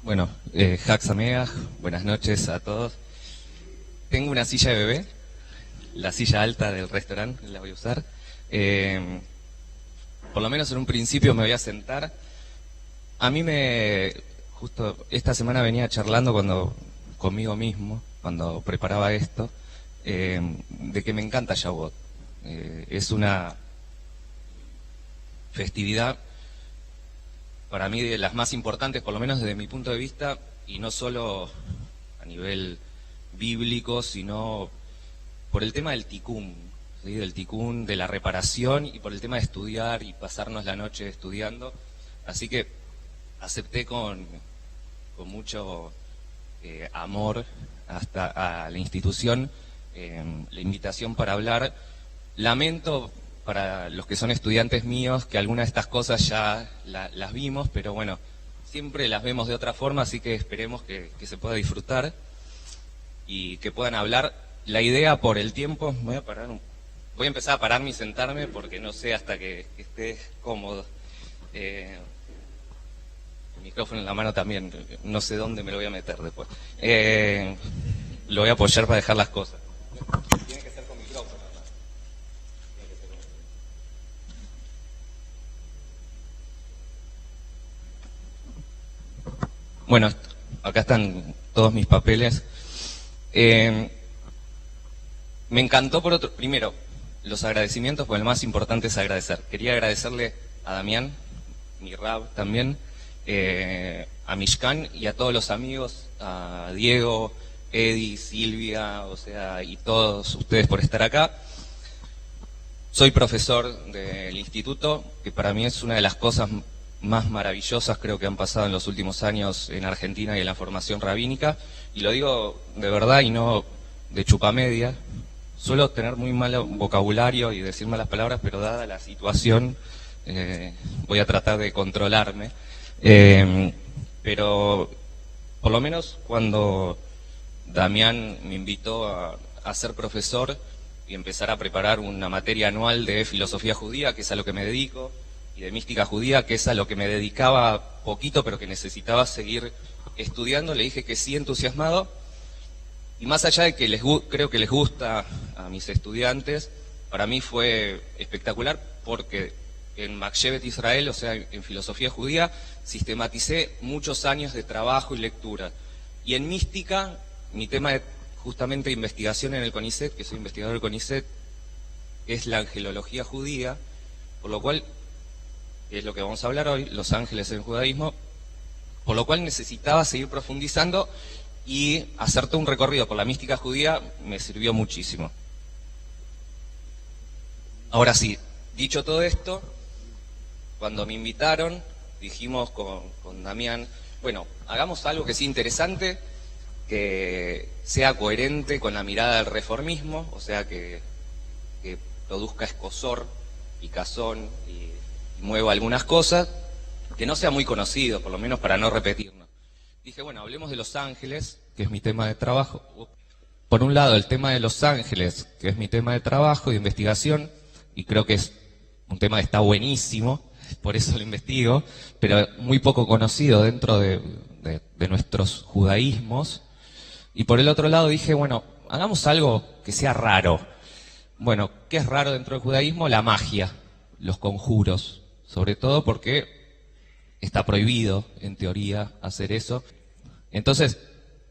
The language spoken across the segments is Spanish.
Bueno, Haxamea, buenas noches a todos. Tengo una silla de bebé, la silla alta del restaurante, la voy a usar. Eh, por lo menos en un principio me voy a sentar. Justo esta semana venía charlando conmigo mismo, cuando preparaba esto, de que me encanta Shavuot. Es una festividad para mí de las más importantes, por lo menos desde mi punto de vista, y no solo a nivel bíblico, sino por el tema del tikkun, ¿sí? Del tikkun, de la reparación, y por el tema de estudiar y pasarnos la noche estudiando. Así que acepté con mucho amor hasta a la institución la invitación para hablar. Lamento para los que son estudiantes míos que algunas de estas cosas ya las vimos, pero bueno, siempre las vemos de otra forma, así que esperemos que se pueda disfrutar y que puedan hablar. La idea por el tiempo, voy a empezar a pararme y sentarme porque no sé hasta que esté cómodo. El micrófono en la mano también, no sé dónde me lo voy a meter después. Lo voy a apoyar para dejar las cosas. Tiene que ser con micrófono, ¿no? Bueno, acá están todos mis papeles. Me encantó primero, los agradecimientos, porque lo más importante es agradecer. Quería agradecerle a Damián, mi Rab también, a Mishkan y a todos los amigos, a Diego, Eddie, Silvia, y todos ustedes por estar acá. Soy profesor del instituto, que para mí es una de las cosas más maravillosas creo que han pasado en los últimos años en Argentina y en la formación rabínica, y lo digo de verdad y no de chupamedia. Suelo tener muy mal vocabulario y decir malas palabras, pero dada la situación voy a tratar de controlarme. Pero por lo menos cuando Damián me invitó a ser profesor y empezar a preparar una materia anual de filosofía judía, que es a lo que me dedico, y de mística judía, que es a lo que me dedicaba poquito, pero que necesitaba seguir estudiando, le dije que sí, entusiasmado. Y más allá de que creo que les gusta a mis estudiantes, para mí fue espectacular porque en Makshevet Israel, en filosofía judía, sistematicé muchos años de trabajo y lectura. Y en mística, mi tema de justamente investigación en el CONICET, que soy investigador del CONICET, es la angelología judía, por lo cual, es lo que vamos a hablar hoy, los ángeles en el judaísmo, por lo cual necesitaba seguir profundizando. Y hacerte un recorrido por la mística judía me sirvió muchísimo. Ahora sí, dicho todo esto, cuando me invitaron, dijimos con Damián, bueno, hagamos algo que sea interesante, que sea coherente con la mirada del reformismo, que produzca escozor, picazón y mueva algunas cosas, que no sea muy conocido, por lo menos para no repetirnos. Dije, bueno, hablemos de Los Ángeles, que es mi tema de trabajo. Por un lado, el tema de Los Ángeles, que es mi tema de trabajo y de investigación, y creo que es un tema que está buenísimo, por eso lo investigo, pero muy poco conocido dentro de nuestros judaísmos. Y por el otro lado dije, bueno, hagamos algo que sea raro. Bueno, ¿qué es raro dentro del judaísmo? La magia, los conjuros, sobre todo porque está prohibido, en teoría, hacer eso. Entonces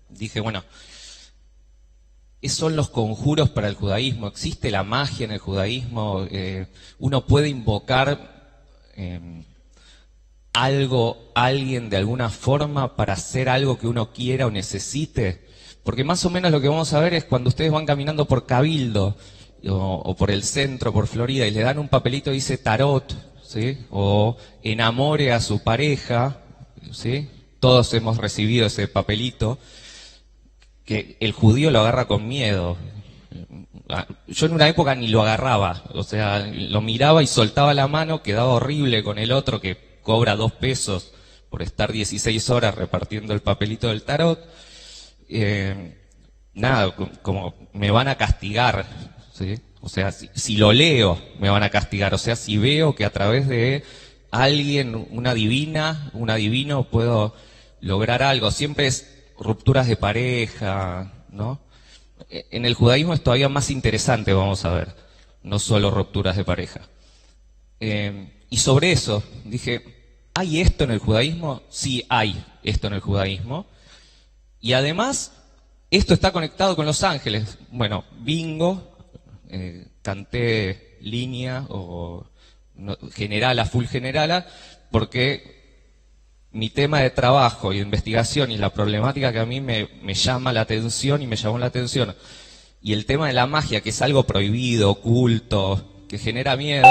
dije, bueno, ¿qué son los conjuros para el judaísmo? ¿Existe la magia en el judaísmo? ¿Uno puede invocar alguien de alguna forma para hacer algo que uno quiera o necesite? Porque más o menos lo que vamos a ver es cuando ustedes van caminando por Cabildo o por el centro, por Florida, y le dan un papelito que dice tarot, ¿sí? O enamore a su pareja, ¿sí? Todos hemos recibido ese papelito, que el judío lo agarra con miedo. Yo en una época ni lo agarraba, lo miraba y soltaba la mano, quedaba horrible con el otro que cobra 2 pesos por estar 16 horas repartiendo el papelito del tarot. Nada, como me van a castigar, ¿sí? Si lo leo, me van a castigar. Si veo que a través de alguien, un adivino, puedo lograr algo, siempre es rupturas de pareja, ¿no? En el judaísmo es todavía más interesante, vamos a ver, no solo rupturas de pareja. Y sobre eso dije, ¿hay esto en el judaísmo? Sí, hay esto en el judaísmo. Y además, esto está conectado con los ángeles. Bueno, bingo, canté línea o generala, full generala, porque mi tema de trabajo y de investigación y la problemática que a mí me llama la atención y me llamó la atención, y el tema de la magia, que es algo prohibido, oculto, que genera miedo,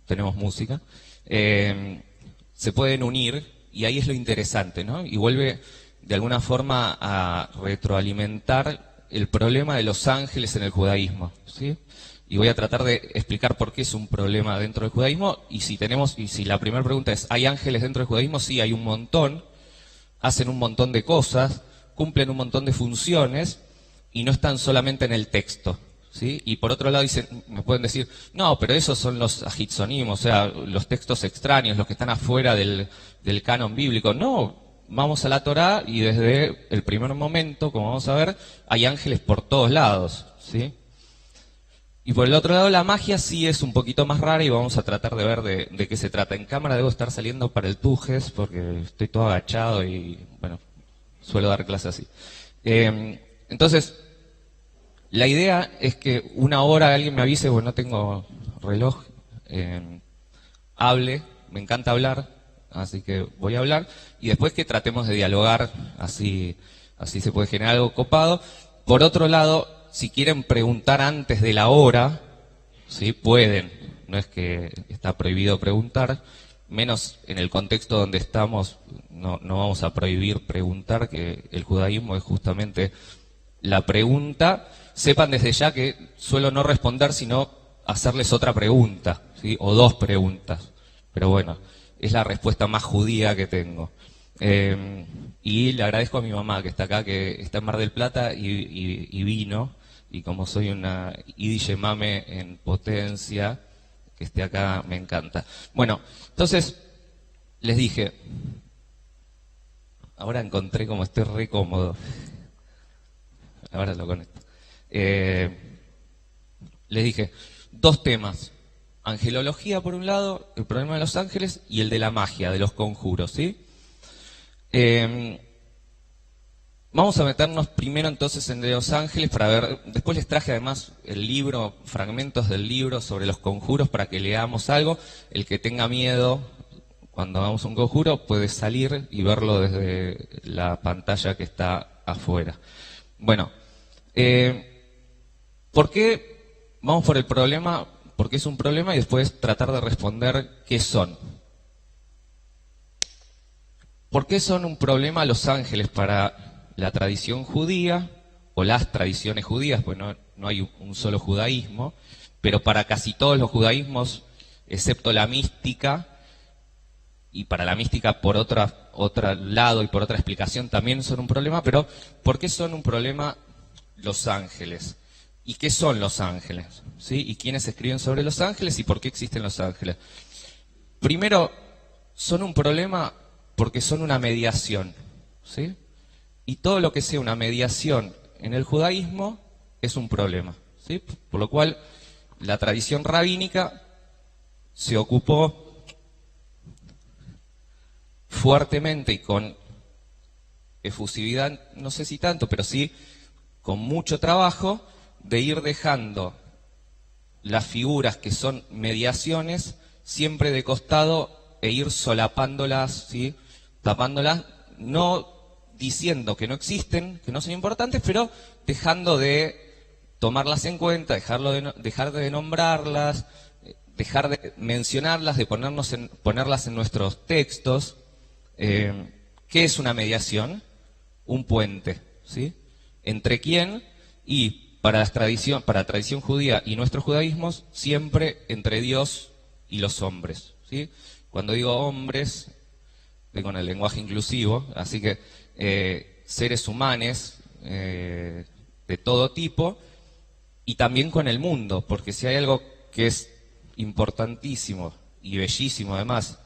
tenemos música, se pueden unir, y ahí es lo interesante, ¿no? Y vuelve de alguna forma a retroalimentar el problema de los ángeles en el judaísmo, ¿sí? Y voy a tratar de explicar por qué es un problema dentro del judaísmo, y si la primera pregunta es, ¿hay ángeles dentro del judaísmo? Sí, hay un montón, hacen un montón de cosas, cumplen un montón de funciones, y no están solamente en el texto, ¿sí? Y por otro lado me pueden decir, no, pero esos son los ajitzonim, o sea, los textos extraños, los que están afuera del canon bíblico. No, vamos a la Torá y desde el primer momento, como vamos a ver, hay ángeles por todos lados, ¿sí? Y por el otro lado, la magia sí es un poquito más rara y vamos a tratar de ver de qué se trata. En cámara debo estar saliendo para el Tujes porque estoy todo agachado y, bueno, suelo dar clases así. Entonces, la idea es que una hora alguien me avise, bueno, no tengo reloj, hable, me encanta hablar, así que voy a hablar, y después que tratemos de dialogar, así se puede generar algo copado. Por otro lado, si quieren preguntar antes de la hora, ¿sí? Pueden, no es que está prohibido preguntar, menos en el contexto donde estamos, no vamos a prohibir preguntar, que el judaísmo es justamente la pregunta. Sepan desde ya que suelo no responder, sino hacerles otra pregunta, ¿sí? O dos preguntas, pero bueno, es la respuesta más judía que tengo. Y le agradezco a mi mamá que está acá, que está en Mar del Plata y vino, y como soy una Yiddish mame en potencia, que esté acá me encanta. Bueno, entonces les dije, ahora encontré como estoy re cómodo, ahora lo conecto. Les dije, dos temas, angelología por un lado, el problema de los ángeles, y el de la magia, de los conjuros, ¿sí? Vamos a meternos primero entonces en de los ángeles para ver, después les traje además el libro, fragmentos del libro sobre los conjuros para que leamos algo. El que tenga miedo cuando hagamos un conjuro puede salir y verlo desde la pantalla que está afuera. Bueno, ¿por qué? Vamos por el problema, porque es un problema, y después tratar de responder qué son. ¿Por qué son un problema los ángeles para la tradición judía, o las tradiciones judías? Pues no hay un solo judaísmo, pero para casi todos los judaísmos, excepto la mística, y para la mística por otro lado y por otra explicación también son un problema. Pero ¿por qué son un problema los ángeles? ¿Y qué son los ángeles? ¿Sí? ¿Y quiénes escriben sobre los ángeles y por qué existen los ángeles? Primero, son un problema porque son una mediación, ¿sí? Y todo lo que sea una mediación en el judaísmo es un problema, ¿sí? Por lo cual, la tradición rabínica se ocupó fuertemente y con efusividad, no sé si tanto, pero sí con mucho trabajo, de ir dejando las figuras que son mediaciones siempre de costado e ir solapándolas, ¿sí? Tapándolas, no diciendo que no existen, que no son importantes, pero dejando de tomarlas en cuenta, dejar de nombrarlas, dejar de mencionarlas, de ponerlas en nuestros textos. ¿Qué es una mediación? Un puente, ¿sí? ¿Entre quién? Y para la tradición judía y nuestros judaísmos, siempre entre Dios y los hombres, ¿sí? Cuando digo hombres, con el lenguaje inclusivo, así que seres humanos de todo tipo, y también con el mundo, porque si hay algo que es importantísimo y bellísimo además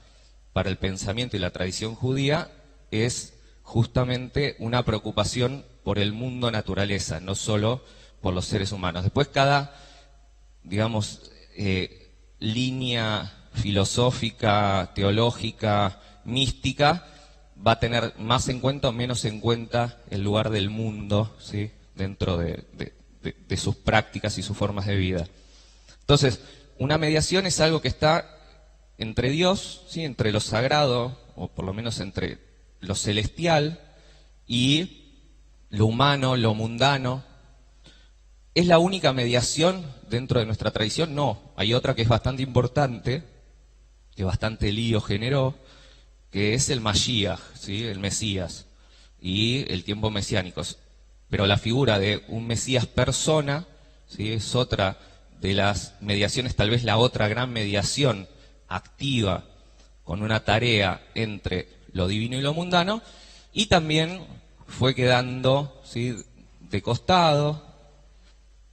para el pensamiento y la tradición judía, es justamente una preocupación por el mundo naturaleza, no solo por los seres humanos. Después cada, digamos, línea filosófica, teológica, mística, va a tener más en cuenta o menos en cuenta el lugar del mundo, ¿sí?, dentro de sus prácticas y sus formas de vida. Entonces, una mediación es algo que está entre Dios, ¿sí?, entre lo sagrado, o por lo menos entre lo celestial, y lo humano, lo mundano. ¿Es la única mediación dentro de nuestra tradición? No, hay otra que es bastante importante, que bastante lío generó, que es el Mashiach, ¿sí?, el Mesías, y el tiempo mesiánico. Pero la figura de un Mesías persona, ¿sí?, es otra de las mediaciones, tal vez la otra gran mediación activa, con una tarea entre lo divino y lo mundano, y también fue quedando, ¿sí?, de costado,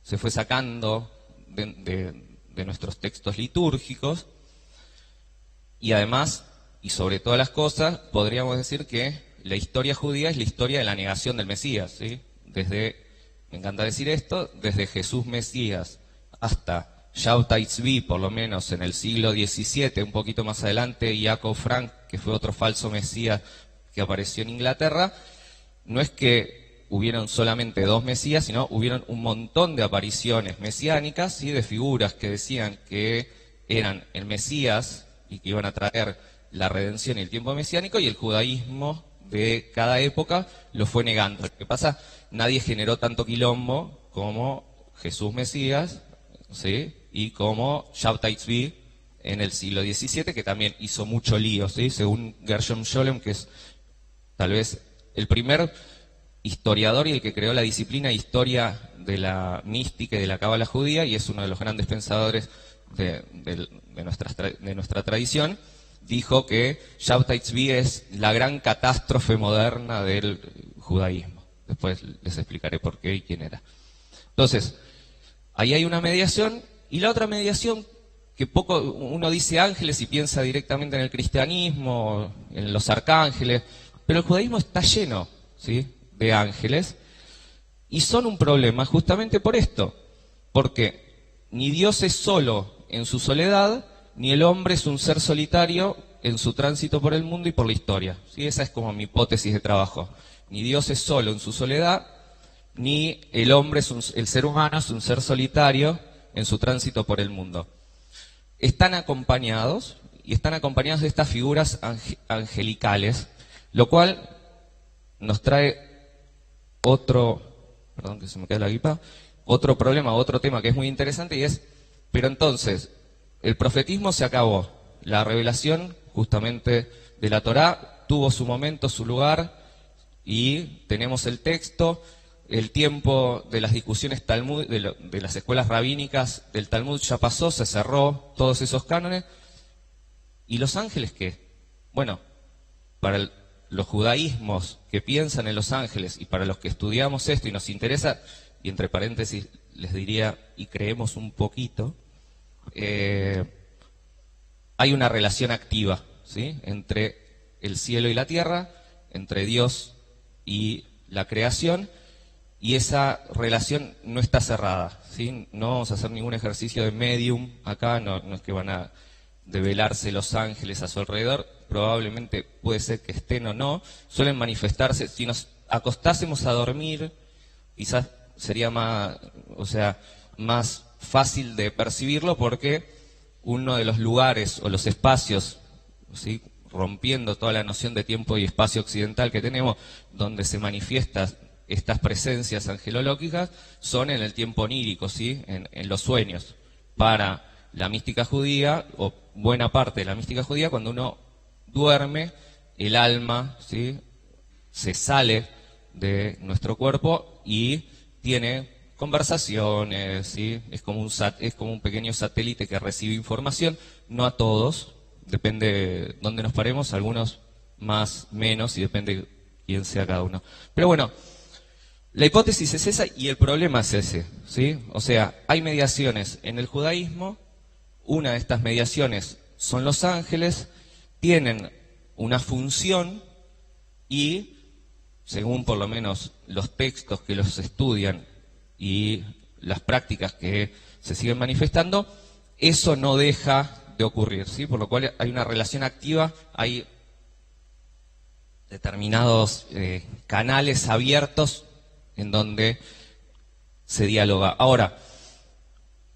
se fue sacando de nuestros textos litúrgicos, y además, y sobre todas las cosas, podríamos decir que la historia judía es la historia de la negación del Mesías, ¿sí? Desde, me encanta decir esto, desde Jesús Mesías hasta Shabtai Tzvi, por lo menos en el siglo XVII, un poquito más adelante, Jacob Frank, que fue otro falso Mesías que apareció en Inglaterra. No es que hubieron solamente dos Mesías, sino hubieron un montón de apariciones mesiánicas, ¿sí?, de figuras que decían que eran el Mesías y que iban a traer la redención y el tiempo mesiánico, y el judaísmo de cada época lo fue negando. Lo que pasa, nadie generó tanto quilombo como Jesús Mesías, ¿sí?, y como Shabtai Tzvi en el siglo XVII, que también hizo mucho lío, ¿sí?, según Gershom Scholem, que es tal vez el primer historiador y el que creó la disciplina historia de la mística y de la cábala judía, y es uno de los grandes pensadores de nuestra tradición. Dijo que Shabtai Tzvi es la gran catástrofe moderna del judaísmo. Después les explicaré por qué y quién era. Entonces, ahí hay una mediación, y la otra mediación, que poco uno dice ángeles y piensa directamente en el cristianismo, en los arcángeles, pero el judaísmo está lleno, ¿sí?, de ángeles, y son un problema justamente por esto, porque ni Dios es solo en su soledad, ni el hombre es un ser solitario en su tránsito por el mundo y por la historia, ¿sí? Esa es como mi hipótesis de trabajo. Ni Dios es solo en su soledad, ni el hombre el ser humano es un ser solitario en su tránsito por el mundo. Están acompañados, y están acompañados de estas figuras angelicales, lo cual nos trae otro problema, otro tema que es muy interesante, y es, pero entonces, el profetismo se acabó, la revelación justamente de la Torá tuvo su momento, su lugar, y tenemos el texto, el tiempo de las discusiones Talmud, de las escuelas rabínicas del Talmud ya pasó, se cerró todos esos cánones. ¿Y los ángeles qué? Bueno, para los judaísmos que piensan en los ángeles y para los que estudiamos esto y nos interesa, y entre paréntesis les diría, y creemos un poquito, hay una relación activa, ¿sí?, entre el cielo y la tierra, entre Dios y la creación, y esa relación no está cerrada, ¿sí? No vamos a hacer ningún ejercicio de medium acá, no es que van a develarse los ángeles a su alrededor, probablemente puede ser que estén o no, suelen manifestarse. Si nos acostásemos a dormir, quizás sería más fácil de percibirlo, porque uno de los lugares o los espacios, ¿sí?, rompiendo toda la noción de tiempo y espacio occidental que tenemos, donde se manifiestan estas presencias angelológicas, son en el tiempo onírico, ¿sí?, en los sueños. Para la mística judía, o buena parte de la mística judía, cuando uno duerme, el alma, ¿sí?, se sale de nuestro cuerpo y tiene conversaciones, ¿sí? Es como un pequeño satélite que recibe información, no a todos, depende de dónde nos paremos, algunos más, menos, y depende de quién sea cada uno. Pero bueno, la hipótesis es esa y el problema es ese, ¿sí? O sea, hay mediaciones en el judaísmo, una de estas mediaciones son los ángeles, tienen una función, y según por lo menos los textos que los estudian y las prácticas que se siguen manifestando, eso no deja de ocurrir, ¿sí? Por lo cual hay una relación activa, hay determinados canales abiertos en donde se dialoga. Ahora,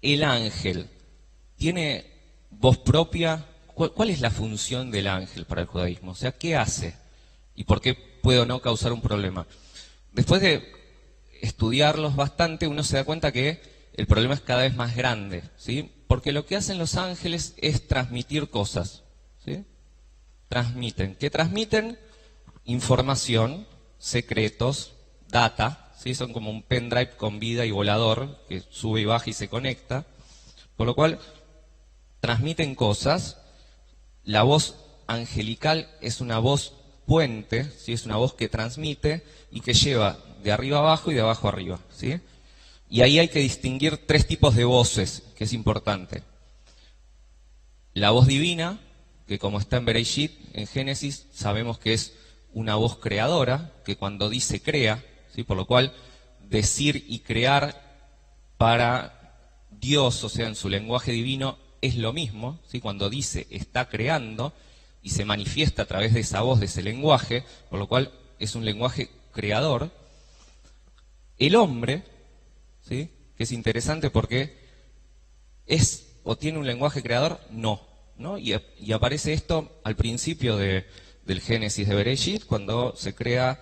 el ángel tiene voz propia. ¿Cuál es la función del ángel para el judaísmo? O sea, ¿qué hace? ¿Y por qué puede o no causar un problema? Después de estudiarlos bastante, uno se da cuenta que el problema es cada vez más grande, ¿sí? Porque lo que hacen los ángeles es transmitir cosas, ¿sí? Transmiten. ¿Qué transmiten? Información, secretos, data, ¿sí? Son como un pendrive con vida y volador que sube y baja y se conecta, por lo cual transmiten cosas. La voz angelical es una voz puente, ¿sí? Es una voz que transmite y que lleva de arriba abajo y de abajo arriba, ¿sí? Y ahí hay que distinguir tres tipos de voces, que es importante. La voz divina, que como está en Bereshit, en Génesis, sabemos que es una voz creadora, que cuando dice crea, ¿sí? Por lo cual decir y crear para Dios, o sea, en su lenguaje divino, es lo mismo, ¿sí? Cuando dice está creando y se manifiesta a través de esa voz, de ese lenguaje, por lo cual es un lenguaje creador. El hombre, ¿sí? Que es interesante porque es o tiene un lenguaje creador, no. Y aparece esto al principio del Génesis de Bereshit, cuando se crea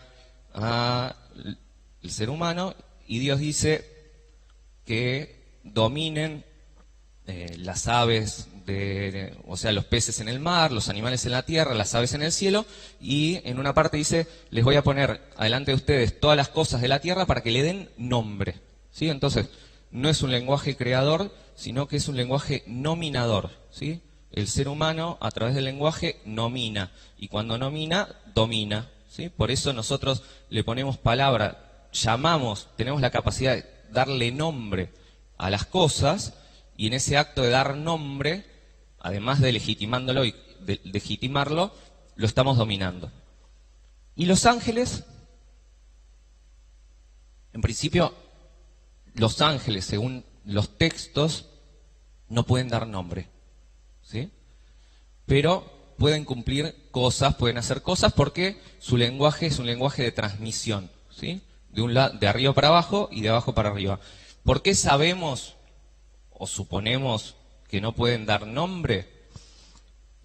el ser humano, y Dios dice que dominen las aves, o sea, los peces en el mar, los animales en la tierra, las aves en el cielo, y en una parte dice, les voy a poner adelante de ustedes todas las cosas de la tierra para que le den nombre, ¿sí? Entonces, no es un lenguaje creador, sino que es un lenguaje nominador, ¿sí? El ser humano, a través del lenguaje, nomina, y cuando nomina, domina, ¿sí? Por eso nosotros le ponemos palabra, llamamos, tenemos la capacidad de darle nombre a las cosas, y en ese acto de dar nombre, además de legitimándolo y de legitimarlo, lo estamos dominando. Y los ángeles, en principio, los ángeles, según los textos, no pueden dar nombre, ¿sí? Pero pueden cumplir cosas, pueden hacer cosas porque su lenguaje es un lenguaje de transmisión, ¿sí? De arriba para abajo y de abajo para arriba. ¿Por qué sabemos o suponemos que no pueden dar nombre?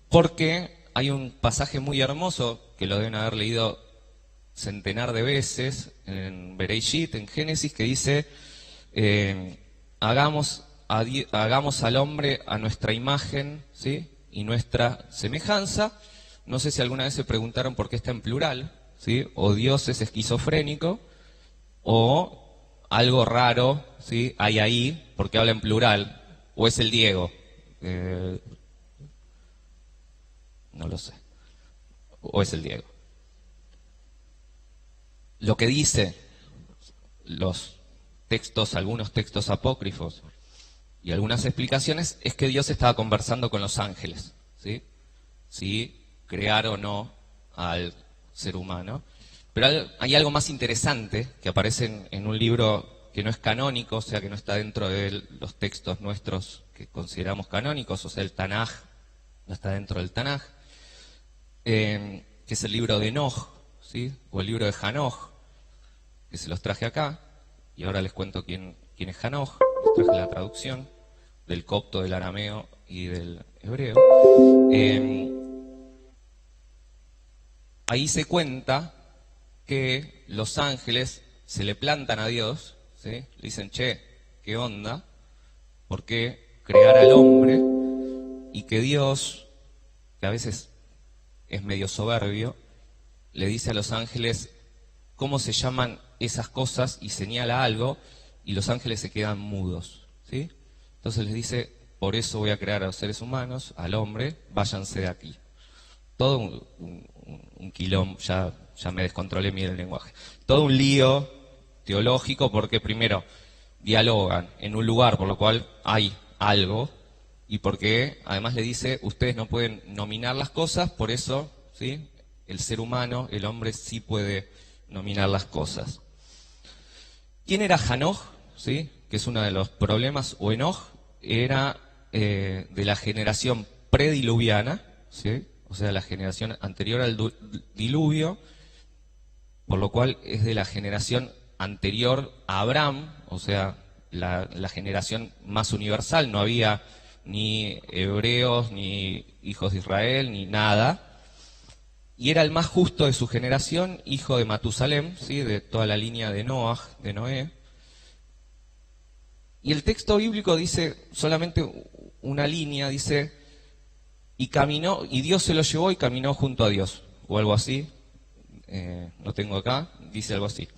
Porque hay un pasaje muy hermoso que lo deben haber leído centenar de veces en Bereshit, en Génesis, que dice hagamos al hombre a nuestra imagen, ¿sí? Y nuestra semejanza. No sé si alguna vez se preguntaron por qué está en plural, ¿sí? O Dios es esquizofrénico, o algo raro, ¿sí? Hay ahí, porque habla en plural, o es el Diego. No lo sé. O es el Diego. Lo que dice los textos, algunos textos apócrifos y algunas explicaciones, es que Dios estaba conversando con los ángeles, ¿sí? Si crear o no al ser humano. Pero hay algo más interesante que aparece en un libro que no es canónico, o sea, que no está dentro de los textos nuestros que consideramos canónicos, o sea, el Tanaj, no está dentro del Tanaj, que es el libro de Enoch, ¿sí? O el libro de Hanoch, que se los traje acá, y ahora les cuento quién es Hanoch. Les traje la traducción del copto, del arameo y del hebreo. Ahí se cuenta que los ángeles se le plantan a Dios, ¿sí? Le dicen, che, ¿qué onda? ¿Por qué crear al hombre? Y que Dios, que a veces es medio soberbio, le dice a los ángeles cómo se llaman esas cosas y señala algo, y los ángeles se quedan mudos, ¿sí? Entonces les dice, por eso voy a crear a los seres humanos, al hombre, váyanse de aquí. Todo un quilombo, ya me descontrolé bien el lenguaje. Todo un lío teológico porque primero dialogan en un lugar por lo cual hay algo, y porque además le dice, ustedes no pueden nominar las cosas, por eso, ¿sí? el ser humano, el hombre, sí puede nominar las cosas. ¿Quién era Hanoch? ¿Sí? Que es uno de los problemas, o Enoch, era de la generación prediluviana, ¿sí? O sea, la generación anterior al diluvio, por lo cual es de la generación anterior a Abraham, o sea, la generación más universal. No había ni hebreos, ni hijos de Israel, ni nada. Y era el más justo de su generación, hijo de Matusalem, ¿sí? De toda la línea de Noah, de Noé. Y el texto bíblico dice solamente una línea, dice, y caminó, y Dios se lo llevó y caminó junto a Dios, o algo así. No tengo acá, dice algo así.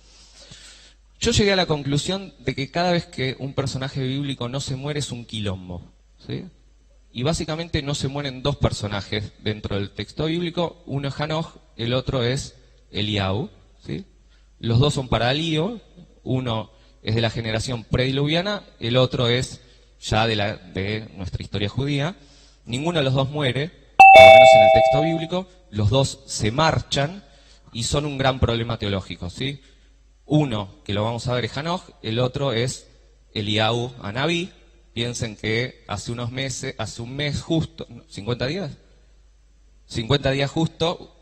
Yo llegué a la conclusión de que cada vez que un personaje bíblico no se muere es un quilombo, ¿sí? Y básicamente no se mueren dos personajes dentro del texto bíblico, uno es Hanoch, el otro es Eliahu, ¿sí? Los dos son para lío, uno es de la generación prediluviana, el otro es ya de nuestra historia judía. Ninguno de los dos muere, por lo menos en el texto bíblico, los dos se marchan y son un gran problema teológico, ¿sí? Uno, que lo vamos a ver, es Hanoch, el otro es Eliahu Anabí. Piensen que hace unos meses, hace un mes justo, 50 días, 50 días justo,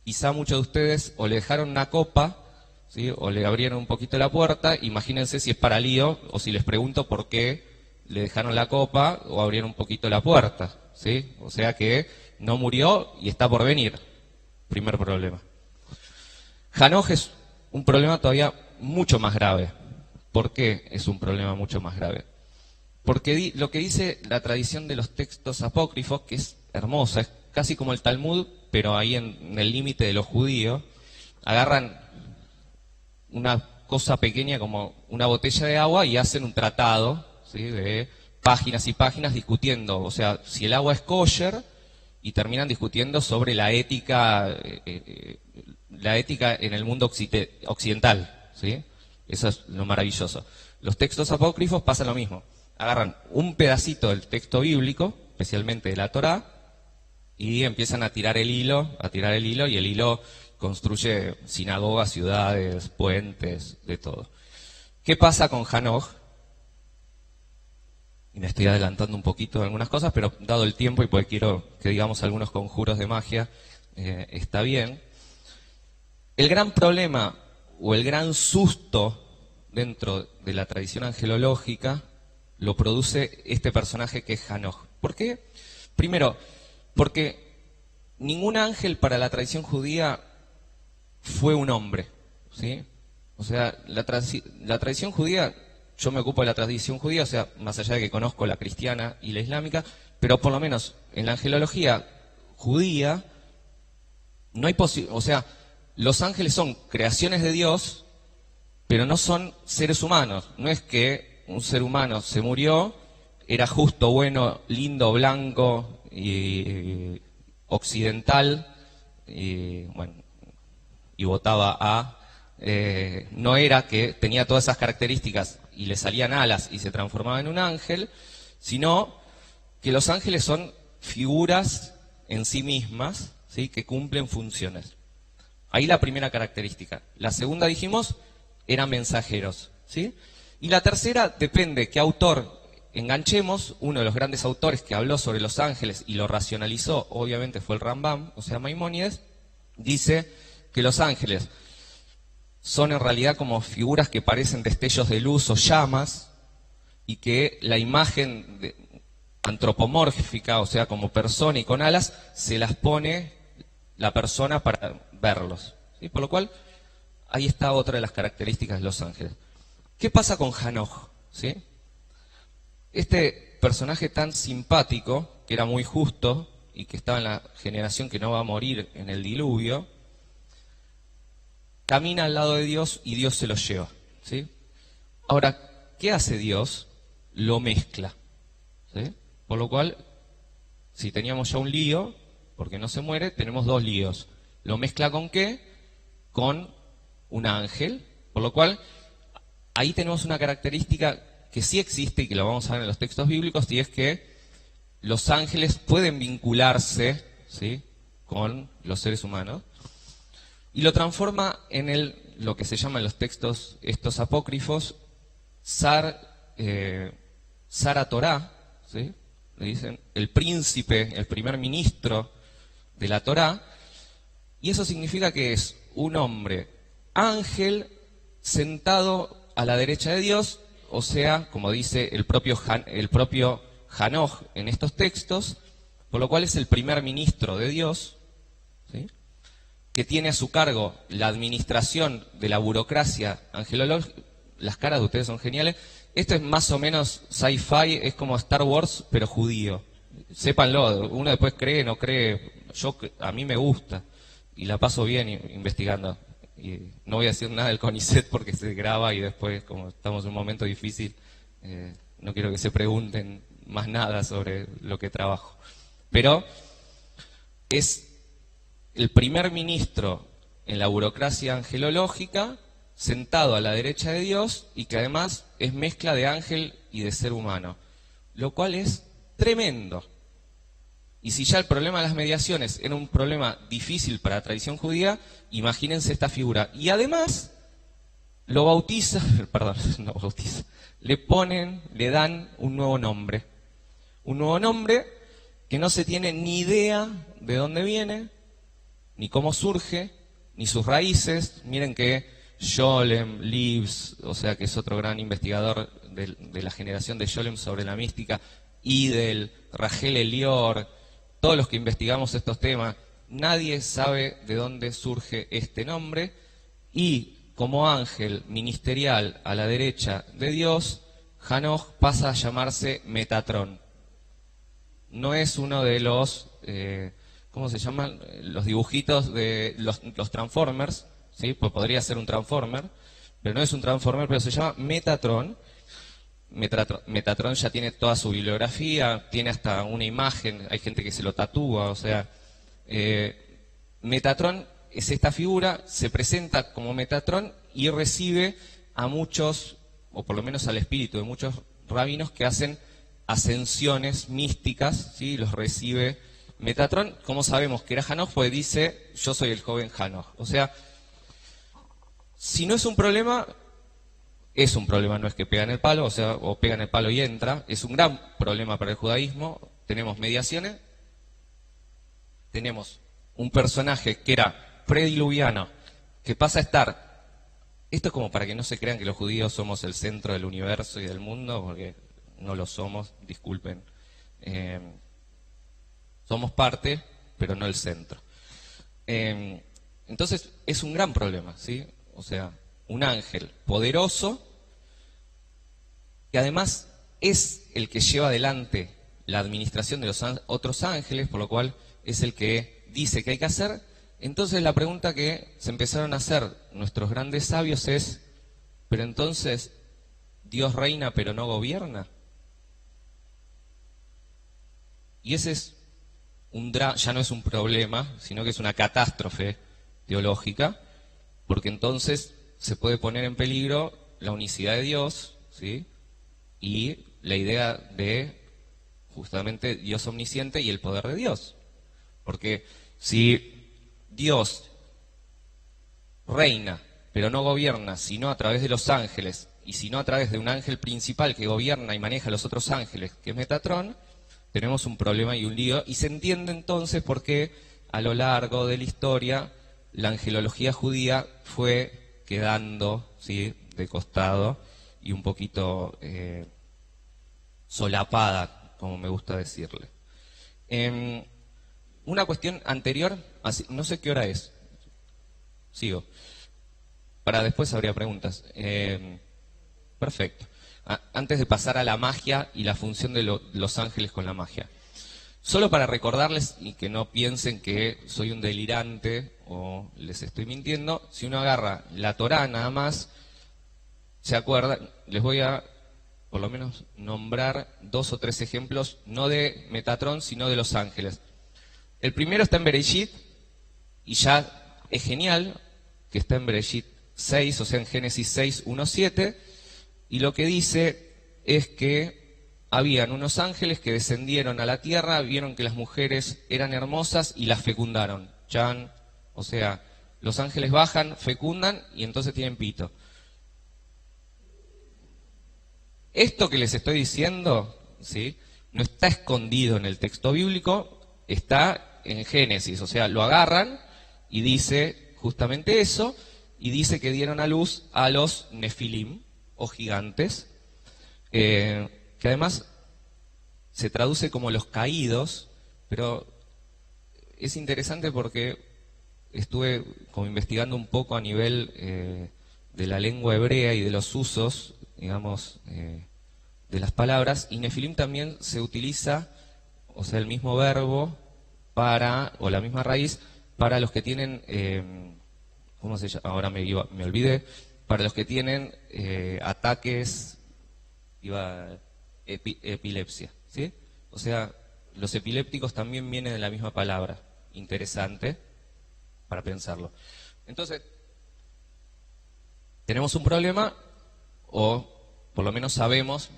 quizá muchos de ustedes o le dejaron una copa, ¿sí? O le abrieron un poquito la puerta. Imagínense si es para lío, o si les pregunto por qué le dejaron la copa o abrieron un poquito la puerta, ¿sí? O sea que no murió y está por venir. Primer problema. Hanoch es un problema todavía mucho más grave. ¿Por qué es un problema mucho más grave? Porque lo que dice la tradición de los textos apócrifos, que es hermosa, es casi como el Talmud, pero ahí en el límite de los judíos, agarran una cosa pequeña como una botella de agua y hacen un tratado, ¿sí? De páginas y páginas discutiendo, o sea, si el agua es kosher, y terminan discutiendo sobre la ética en el mundo occidental, ¿sí? Eso es lo maravilloso. Los textos apócrifos pasa lo mismo. Agarran un pedacito del texto bíblico, especialmente de la Torá, y empiezan a tirar el hilo, y el hilo construye sinagogas, ciudades, puentes, de todo. ¿Qué pasa con Hanoch? Y me estoy adelantando un poquito de algunas cosas, pero dado el tiempo y porque quiero que digamos algunos conjuros de magia, está bien. El gran problema o el gran susto dentro de la tradición angelológica lo produce este personaje que es Hanoch. ¿Por qué? Primero, porque ningún ángel para la tradición judía fue un hombre, ¿sí? O sea, la tradición judía, yo me ocupo de la tradición judía, o sea, más allá de que conozco la cristiana y la islámica, pero por lo menos en la angelología judía no hay posibilidad, o sea, los ángeles son creaciones de Dios, pero no son seres humanos. No es que un ser humano se murió, era justo, bueno, lindo, blanco y occidental, y bueno, y votaba a... no era que tenía todas esas características y le salían alas y se transformaba en un ángel, sino que los ángeles son figuras en sí mismas, ¿sí? Que cumplen funciones. Ahí la primera característica. La segunda, dijimos, eran mensajeros, ¿sí? Y la tercera, depende qué autor enganchemos. Uno de los grandes autores que habló sobre los ángeles y lo racionalizó, obviamente, fue el Rambam, o sea, Maimónides, dice que los ángeles son en realidad como figuras que parecen destellos de luz o llamas, y que la imagen antropomórfica, o sea, como persona y con alas, se las pone la persona para verlos, ¿sí? Por lo cual, ahí está otra de las características de los ángeles. ¿Qué pasa con Hanoch? ¿Sí? Este personaje tan simpático, que era muy justo y que estaba en la generación que no va a morir en el diluvio, camina al lado de Dios y Dios se lo lleva, ¿sí? Ahora, ¿qué hace Dios? Lo mezcla, ¿sí? Por lo cual, si teníamos ya un lío, porque no se muere, tenemos dos líos. ¿Lo mezcla con qué? Con un ángel, por lo cual ahí tenemos una característica que sí existe y que lo vamos a ver en los textos bíblicos, y es que los ángeles pueden vincularse, ¿sí? con los seres humanos, y lo transforma en lo que se llaman los textos estos apócrifos, Sara Torá, ¿sí? Le dicen el príncipe, el primer ministro de la Torá, y eso significa que es un hombre ángel sentado a la derecha de Dios, o sea, como dice el propio Hanoch en estos textos, por lo cual es el primer ministro de Dios, ¿sí? Que tiene a su cargo la administración de la burocracia angelológica. Las caras de ustedes son geniales. Esto es más o menos sci-fi, es como Star Wars, pero judío. Sépanlo, uno después cree, no cree. A mí me gusta y la paso bien investigando. Y no voy a decir nada del CONICET porque se graba y después, como estamos en un momento difícil, no quiero que se pregunten más nada sobre lo que trabajo. Pero es el primer ministro en la burocracia angelológica, sentado a la derecha de Dios, y que además es mezcla de ángel y de ser humano, lo cual es tremendo. Y si ya el problema de las mediaciones era un problema difícil para la tradición judía, imagínense esta figura. Y además lo bautiza, perdón, no bautiza, le dan un nuevo nombre. Un nuevo nombre que no se tiene ni idea de dónde viene, ni cómo surge, ni sus raíces. Miren que Scholem, Leaves, o sea que es otro gran investigador de la generación de Scholem sobre la mística, Idel, Rachel Elior, todos los que investigamos estos temas, nadie sabe de dónde surge este nombre, y como ángel ministerial a la derecha de Dios, Hanoch pasa a llamarse Metatrón. No es uno de los, ¿cómo se llaman? Los dibujitos de los Transformers, ¿sí? Pues podría ser un Transformer, pero no es un Transformer, pero se llama Metatron. Metatron ya tiene toda su bibliografía, tiene hasta una imagen, hay gente que se lo tatúa, o sea, Metatron es esta figura, se presenta como Metatron y recibe a muchos, o por lo menos al espíritu de muchos rabinos que hacen ascensiones místicas, ¿sí? Los recibe Metatron. ¿Cómo sabemos que era Hanoch? Pues dice, yo soy el joven Hanoch. O sea, si no es un problema, no es que pegan el palo, o sea, o pegan el palo y entra, es un gran problema para el judaísmo. Tenemos mediaciones, tenemos un personaje que era prediluviano, que pasa a estar, esto es como para que no se crean que los judíos somos el centro del universo y del mundo, porque no lo somos, disculpen. Somos parte, pero no el centro. Entonces, es un gran problema, ¿sí? O sea, un ángel poderoso, que además es el que lleva adelante la administración de los otros ángeles, por lo cual es el que dice que hay que hacer. Entonces la pregunta que se empezaron a hacer nuestros grandes sabios es, pero entonces, ¿Dios reina pero no gobierna? Y ese es ya no es un problema, sino que es una catástrofe teológica, porque entonces se puede poner en peligro la unicidad de Dios, ¿sí? Y la idea de justamente Dios omnisciente y el poder de Dios. Porque si Dios reina, pero no gobierna, sino a través de los ángeles, y sino a través de un ángel principal que gobierna y maneja a los otros ángeles, que es Metatrón, tenemos un problema y un lío, y se entiende entonces por qué a lo largo de la historia la angelología judía fue quedando, ¿sí?, de costado y un poquito solapada, como me gusta decirle. Una cuestión anterior, no sé qué hora es, sigo, para después habría preguntas. Perfecto. Antes de pasar a la magia y la función de los ángeles con la magia. Solo para recordarles y que no piensen que soy un delirante o les estoy mintiendo, si uno agarra la Torá nada más, se acuerdan, les voy a por lo menos nombrar 2 o 3 ejemplos, no de Metatrón, sino de los ángeles. El primero está en Bereshit, y ya es genial que está en Bereshit 6, o sea en Génesis 6, 1, 7, y lo que dice es que habían unos ángeles que descendieron a la tierra, vieron que las mujeres eran hermosas y las fecundaron. Chan, o sea, los ángeles bajan, fecundan y entonces tienen pito. Esto que les estoy diciendo, ¿sí?, no está escondido en el texto bíblico, está en Génesis, o sea, lo agarran y dice justamente eso, y dice que dieron a luz a los nefilim, o gigantes, que además se traduce como los caídos, pero es interesante porque estuve como investigando un poco a nivel de la lengua hebrea y de los usos, digamos, de las palabras, y nefilim también se utiliza, o sea, el mismo verbo para, o la misma raíz, para los que tienen, ¿cómo se llama? Ahora me olvidé, para los que tienen ataques, epilepsia, ¿sí? O sea, los epilépticos también vienen de la misma palabra. Interesante para pensarlo. Entonces, tenemos un problema, o por lo menos sabemos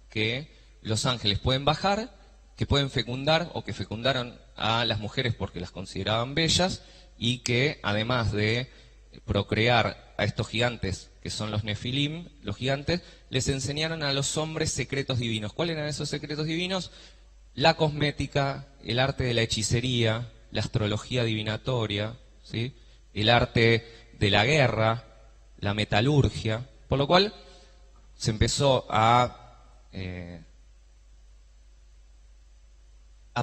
que los ángeles pueden bajar, que pueden fecundar, o que fecundaron a las mujeres porque las consideraban bellas, y que además de procrear a estos gigantes, que son los nefilim, los gigantes, les enseñaron a los hombres secretos divinos. ¿Cuáles eran esos secretos divinos? La cosmética, el arte de la hechicería, la astrología divinatoria, ¿sí?, el arte de la guerra, la metalurgia, por lo cual se empezó a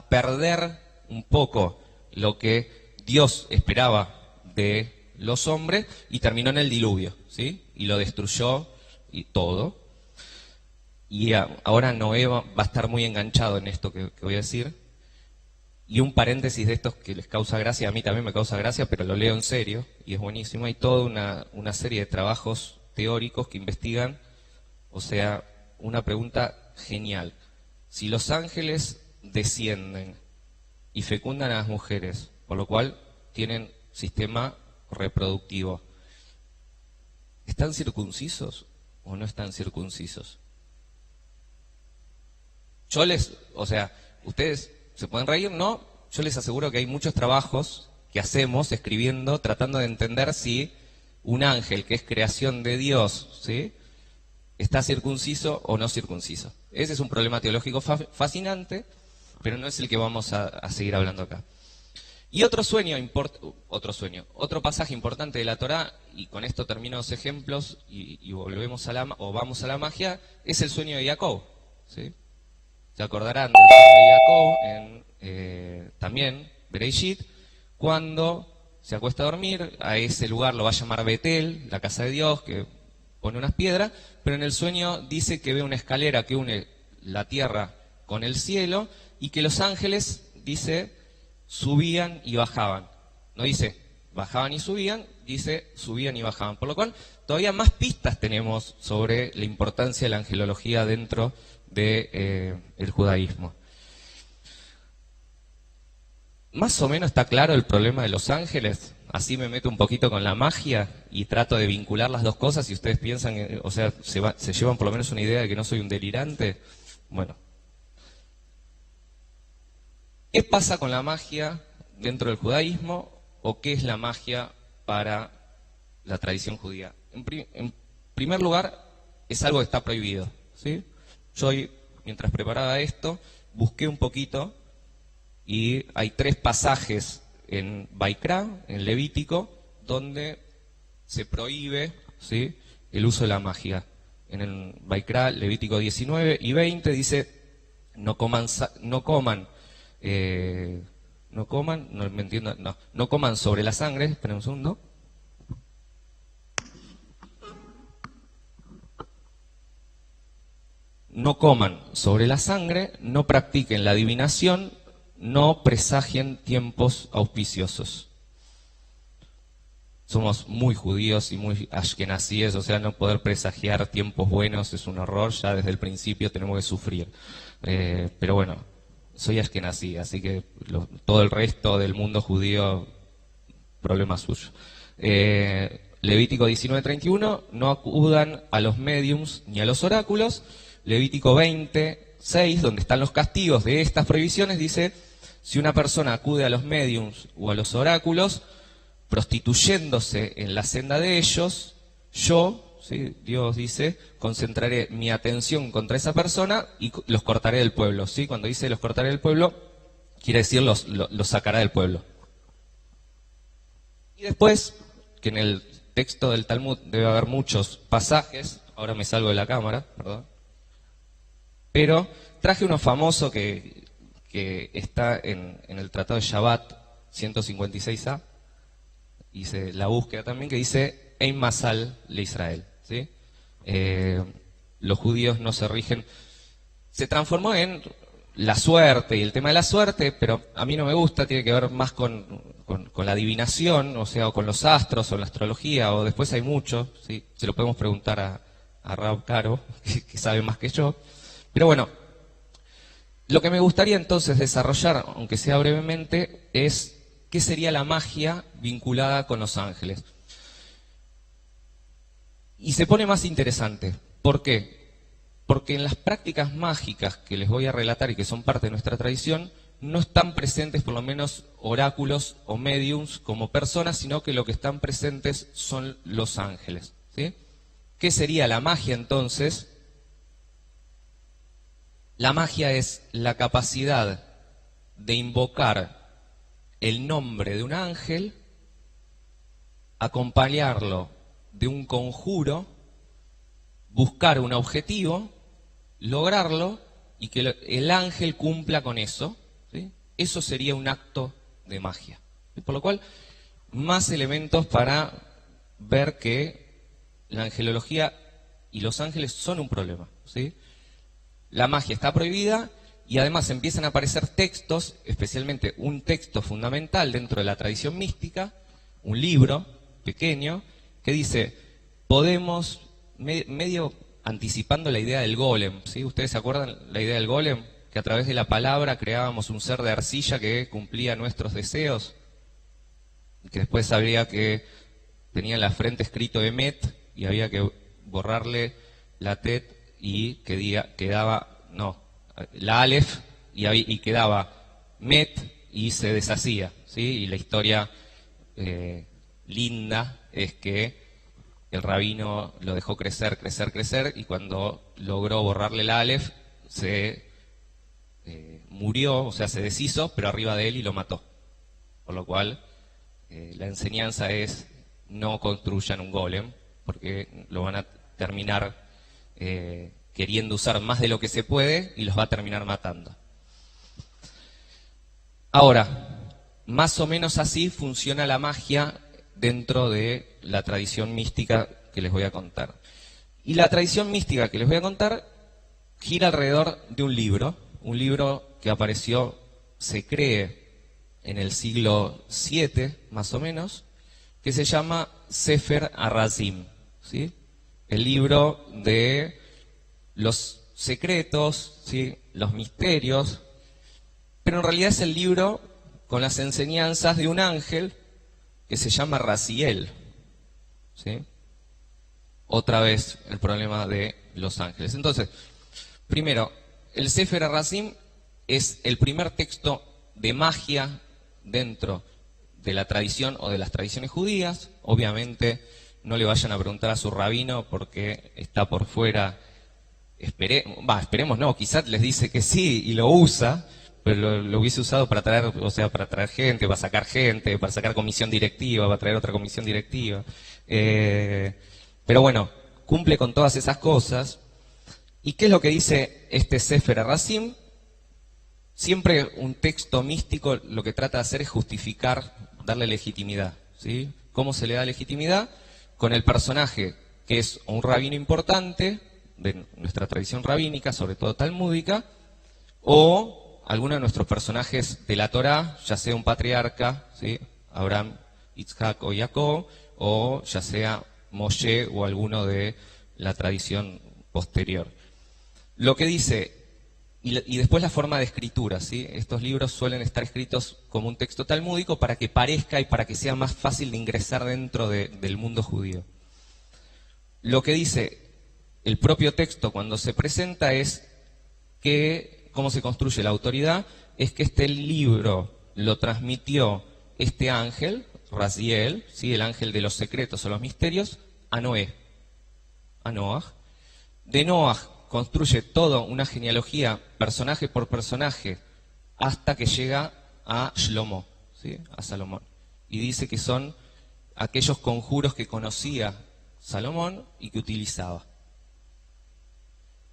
perder un poco lo que Dios esperaba de los hombres, y terminó en el diluvio, ¿sí?, y lo destruyó y todo. Y ahora Noé va a estar muy enganchado en esto que voy a decir. Y un paréntesis de estos que les causa gracia, a mí también me causa gracia, pero lo leo en serio y es buenísimo. Hay toda una serie de trabajos teóricos que investigan, o sea, una pregunta genial. Si los ángeles descienden y fecundan a las mujeres, por lo cual tienen sistema reproductivo, ¿están circuncisos o no están circuncisos? O sea, ustedes se pueden reír, ¿no? Yo les aseguro que hay muchos trabajos que hacemos escribiendo, tratando de entender si un ángel que es creación de Dios, ¿sí?, está circunciso o no circunciso. Ese es un problema teológico fascinante, pero no es el que vamos a seguir hablando acá. Y otro pasaje importante de la Torá, y con esto termino los ejemplos y volvemos vamos a la magia, es el sueño de Jacob, ¿sí? Se acordarán del sueño de Jacob también, Bereshit, cuando se acuesta a dormir, a ese lugar lo va a llamar Betel, la casa de Dios, que pone unas piedras, pero en el sueño dice que ve una escalera que une la tierra con el cielo, y que los ángeles, dice, subían y bajaban. No dice bajaban y subían, dice subían y bajaban. Por lo cual, todavía más pistas tenemos sobre la importancia de la angelología dentro del judaísmo. Más o menos está claro el problema de los ángeles. Así me meto un poquito con la magia y trato de vincular las dos cosas, y ustedes piensan, o sea, se llevan por lo menos una idea de que no soy un delirante. Bueno, ¿qué pasa con la magia dentro del judaísmo, o qué es la magia para la tradición judía? En primer lugar, es algo que está prohibido, ¿sí? Yo, mientras preparaba esto, busqué un poquito, y hay 3 pasajes en Baikra, en Levítico, donde se prohíbe, ¿sí?, el uso de la magia. En el Baikra, Levítico 19 y 20, dice, no coman sobre la sangre, esperen un segundo. No coman sobre la sangre, no practiquen la adivinación, no presagien tiempos auspiciosos. Somos muy judíos y muy ashkenazíes, o sea, no poder presagiar tiempos buenos es un horror, ya desde el principio tenemos que sufrir. Pero bueno, soy ashkenazí, así que todo el resto del mundo judío, problema suyo. Levítico 19:31, no acudan a los médiums ni a los oráculos. Levítico 20, 6, donde están los castigos de estas prohibiciones, dice: si una persona acude a los médiums o a los oráculos, prostituyéndose en la senda de ellos, yo, ¿sí?, Dios dice, concentraré mi atención contra esa persona y los cortaré del pueblo. ¿Sí? Cuando dice los cortaré del pueblo, quiere decir los sacará del pueblo. Y después, que en el texto del Talmud debe haber muchos pasajes, ahora me salgo de la cámara, perdón, pero traje uno famoso que está en el Tratado de Shabbat 156a, hice la búsqueda también, que dice Ein Masal le Israel, ¿sí? Los judíos no se rigen, se transformó en la suerte y el tema de la suerte, pero a mí no me gusta, tiene que ver más con la adivinación, o sea, o con los astros, o la astrología, o después hay mucho, ¿sí? Se lo podemos preguntar a Rab Caro, que sabe más que yo. Pero bueno, lo que me gustaría entonces desarrollar, aunque sea brevemente, es qué sería la magia vinculada con los ángeles. Y se pone más interesante. ¿Por qué? Porque en las prácticas mágicas que les voy a relatar y que son parte de nuestra tradición, no están presentes por lo menos oráculos o médiums como personas, sino que lo que están presentes son los ángeles, ¿sí? ¿Qué sería la magia entonces? La magia es la capacidad de invocar el nombre de un ángel, acompañarlo de un conjuro, buscar un objetivo, lograrlo y que el ángel cumpla con eso, ¿sí? Eso sería un acto de magia. Por lo cual, más elementos para ver que la angelología y los ángeles son un problema, ¿sí? La magia está prohibida y además empiezan a aparecer textos, especialmente un texto fundamental dentro de la tradición mística, un libro pequeño, que dice, podemos, medio anticipando la idea del golem, ¿sí? ¿Ustedes se acuerdan la idea del golem? Que a través de la palabra creábamos un ser de arcilla que cumplía nuestros deseos, que después sabía que tenía en la frente escrito Emet y había que borrarle la tet y quedaba, no, la alef y quedaba met y se deshacía, ¿sí? Y la historia linda es que el rabino lo dejó crecer y cuando logró borrarle la alef se murió, o sea, se deshizo, pero arriba de él y lo mató. Por lo cual la enseñanza es no construyan un golem porque lo van a terminar queriendo usar más de lo que se puede y los va a terminar matando. Ahora, más o menos así funciona la magia dentro de la tradición mística que les voy a contar. Y la tradición mística que les voy a contar gira alrededor de un libro que apareció, se cree, en el siglo VII, más o menos, que se llama Sefer HaRazim, ¿sí? El libro de los secretos, ¿sí?, los misterios, pero en realidad es el libro con las enseñanzas de un ángel que se llama Raziel, ¿sí? Otra vez el problema de los ángeles. Entonces, primero, el Sefer HaRazim es el primer texto de magia dentro de la tradición o de las tradiciones judías. Obviamente no le vayan a preguntar a su rabino porque está por fuera. Esperemos no, quizás les dice que sí y lo usa, pero lo hubiese usado para traer, o sea, para traer gente, para sacar comisión directiva, para traer otra comisión directiva. Pero bueno, cumple con todas esas cosas. ¿Y qué es lo que dice este Sefer HaRazim? Siempre un texto místico lo que trata de hacer es justificar, darle legitimidad, ¿sí? ¿Cómo se le da legitimidad? Con el personaje que es un rabino importante de nuestra tradición rabínica, sobre todo talmúdica, o alguno de nuestros personajes de la Torá, ya sea un patriarca, ¿sí?, Abraham, Isaac o Jacob, o ya sea Moshe o alguno de la tradición posterior. Lo que dice, y después la forma de escritura, ¿sí? Estos libros suelen estar escritos como un texto talmúdico para que parezca y para que sea más fácil de ingresar dentro del mundo judío. Lo que dice el propio texto cuando se presenta es cómo se construye la autoridad, es que este libro lo transmitió este ángel, Raziel, ¿sí? El ángel de los secretos o los misterios, a Noé, a Noah. De Noah construye toda una genealogía, personaje por personaje, hasta que llega a Shlomo, ¿sí? A Salomón. Y dice que son aquellos conjuros que conocía Salomón y que utilizaba.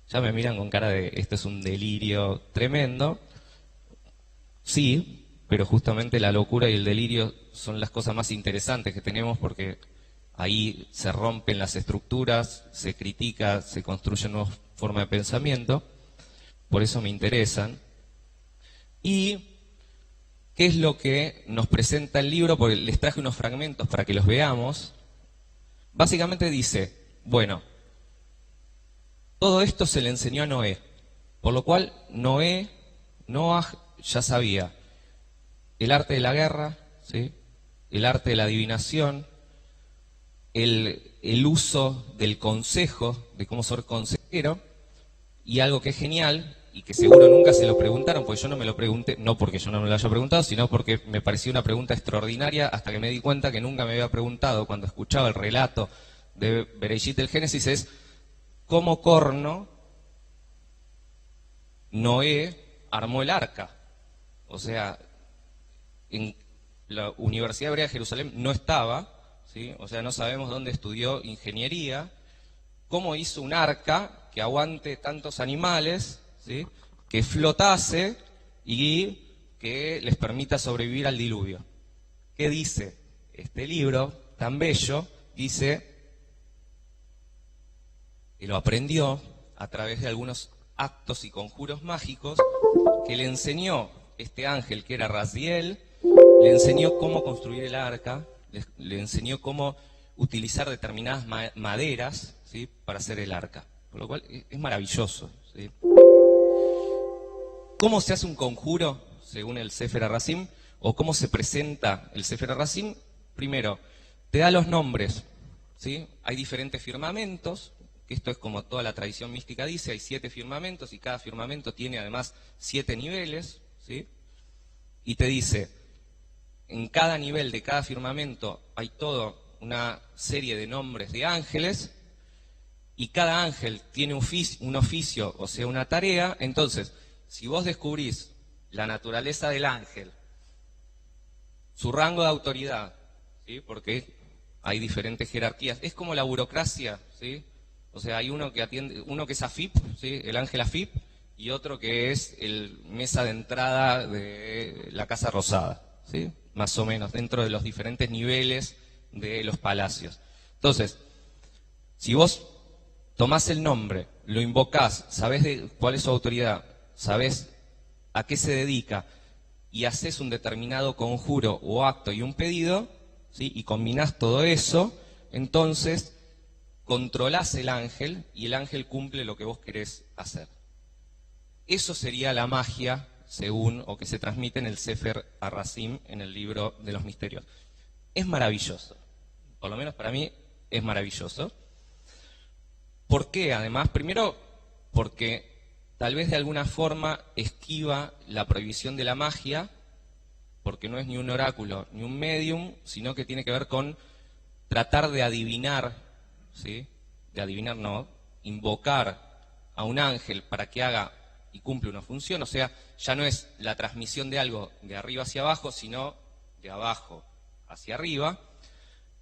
Ya me miran con cara de, esto es un delirio tremendo. Sí, pero justamente la locura y el delirio son las cosas más interesantes que tenemos, porque ahí se rompen las estructuras, se critica, se construyen nuevas formas de pensamiento. Por eso me interesan. ¿Y qué es lo que nos presenta el libro? Porque les traje unos fragmentos para que los veamos. Básicamente dice, bueno, todo esto se le enseñó a Noé, por lo cual Noah ya sabía el arte de la guerra, ¿sí? El arte de la adivinación, el uso del consejo, de cómo ser consejero, y algo que es genial, y que seguro nunca se lo preguntaron, porque yo no me lo pregunté, no porque yo no me lo haya preguntado, sino porque me pareció una pregunta extraordinaria, hasta que me di cuenta que nunca me había preguntado cuando escuchaba el relato de Bereshit el Génesis, es cómo corno Noé armó el arca. O sea, en la Universidad Hebrea de Jerusalén no estaba, ¿sí? O sea, no sabemos dónde estudió ingeniería, cómo hizo un arca que aguante tantos animales, ¿sí? Que flotase y que les permita sobrevivir al diluvio. ¿Qué dice este libro tan bello? Dice que lo aprendió a través de algunos actos y conjuros mágicos que le enseñó este ángel que era Raziel, le enseñó cómo construir el arca, le enseñó cómo utilizar determinadas maderas, ¿sí? Para hacer el arca. Por lo cual es maravilloso, ¿sí? ¿Cómo se hace un conjuro según el Sefer HaRazim? ¿O cómo se presenta el Sefer HaRazim? Primero, te da los nombres, ¿sí? Hay diferentes firmamentos, que esto es como toda la tradición mística dice, hay 7 firmamentos y cada firmamento tiene además 7 niveles, ¿sí? Y te dice, en cada nivel de cada firmamento hay toda una serie de nombres de ángeles, y cada ángel tiene un oficio, o sea, una tarea. Entonces, si vos descubrís la naturaleza del ángel, su rango de autoridad, ¿sí? Porque hay diferentes jerarquías, es como la burocracia, ¿sí? O sea, hay uno que atiende, uno que es AFIP, ¿sí? El ángel AFIP, y otro que es el mesa de entrada de la Casa Rosada, ¿sí? Más o menos, dentro de los diferentes niveles de los palacios. Entonces, si vos tomás el nombre, lo invocás, sabés cuál es su autoridad, sabés a qué se dedica, y haces un determinado conjuro o acto y un pedido, ¿sí? Y combinás todo eso, entonces controlás el ángel y el ángel cumple lo que vos querés hacer. Eso sería la magia, según, o que se transmite en el Sefer HaRazim, en el libro de los misterios. Es maravilloso, por lo menos para mí es maravilloso. ¿Por qué? Además, primero, porque tal vez de alguna forma esquiva la prohibición de la magia, porque no es ni un oráculo ni un medium, sino que tiene que ver con tratar de adivinar, ¿sí? De adivinar no, invocar a un ángel para que haga y cumple una función. O sea, ya no es la transmisión de algo de arriba hacia abajo, sino de abajo hacia arriba,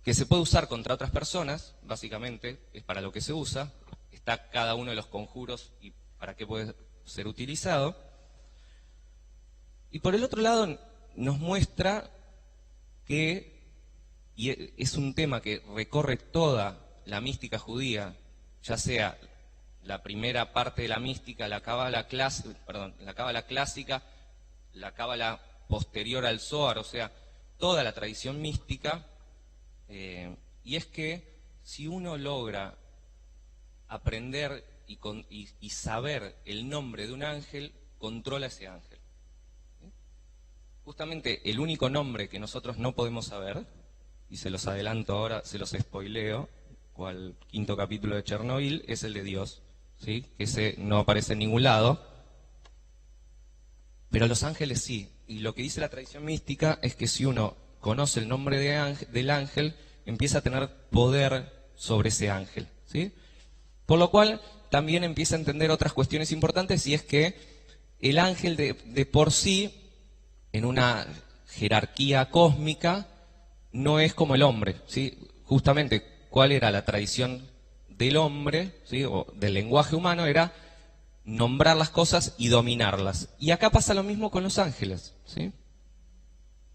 que se puede usar contra otras personas, básicamente es para lo que se usa, está cada uno de los conjuros y para qué puede ser utilizado. Y por el otro lado nos muestra que, y es un tema que recorre toda la mística judía, ya sea la primera parte de la mística, la cábala clásica, la cábala posterior al Zohar, o sea, toda la tradición mística, y es que si uno logra aprender y saber el nombre de un ángel, controla ese ángel. Justamente el único nombre que nosotros no podemos saber, y se los adelanto ahora, se los spoileo, cual 5º capítulo de Chernobyl, es el de Dios, ¿sí? Que ese no aparece en ningún lado, Pero los ángeles sí. Y lo que dice la tradición mística es que si uno conoce el nombre del ángel, empieza a tener poder sobre ese ángel, ¿sí? Por lo cual también empieza a entender otras cuestiones importantes, y es que el ángel de por sí, en una jerarquía cósmica, no es como el hombre, ¿sí? Justamente, ¿cuál era la tradición del hombre, ¿sí? O del lenguaje humano? Era nombrar las cosas y dominarlas. Y acá pasa lo mismo con los ángeles, ¿sí?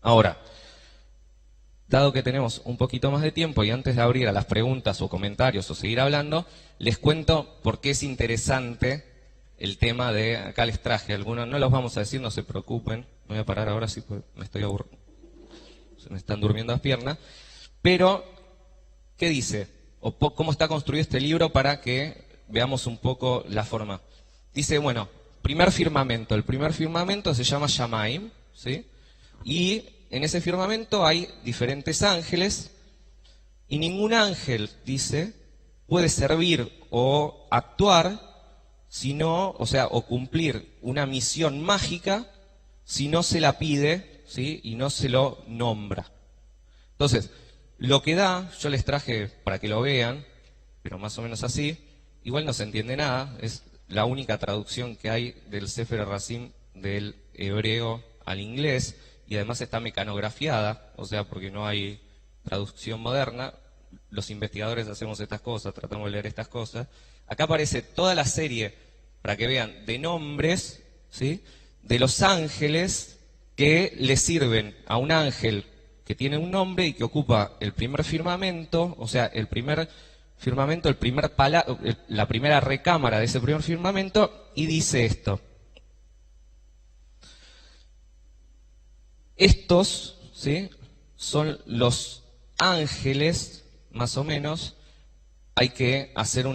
Ahora, dado que tenemos un poquito más de tiempo y antes de abrir a las preguntas o comentarios o seguir hablando, les cuento por qué es interesante el tema de, acá les traje algunos, no los vamos a decir, no se preocupen, me voy a parar ahora sí, pues me estoy aburriendo, se me están durmiendo las piernas, pero, ¿qué dice? O cómo está construido este libro para que veamos un poco la forma. Dice, bueno, primer firmamento, el primer firmamento se llama Shamaim, ¿sí? Y en ese firmamento hay diferentes ángeles, y ningún ángel, dice, puede servir o actuar, sino, o sea, o cumplir una misión mágica si no se la pide, ¿sí? Y no se lo nombra. Entonces, lo que da, yo les traje para que lo vean, pero más o menos así, igual no se entiende nada, es la única traducción que hay del Sefer HaRazim del hebreo al inglés, y además está mecanografiada, o sea, porque no hay traducción moderna. Los investigadores hacemos estas cosas, tratamos de leer estas cosas. Acá aparece toda la serie, para que vean, de nombres, ¿sí? De los ángeles que le sirven a un ángel que tiene un nombre y que ocupa el primer firmamento, o sea, el primer firmamento, la primera recámara de ese primer firmamento, y dice esto. Estos, ¿sí? Son los ángeles, más o menos. Hay que hacer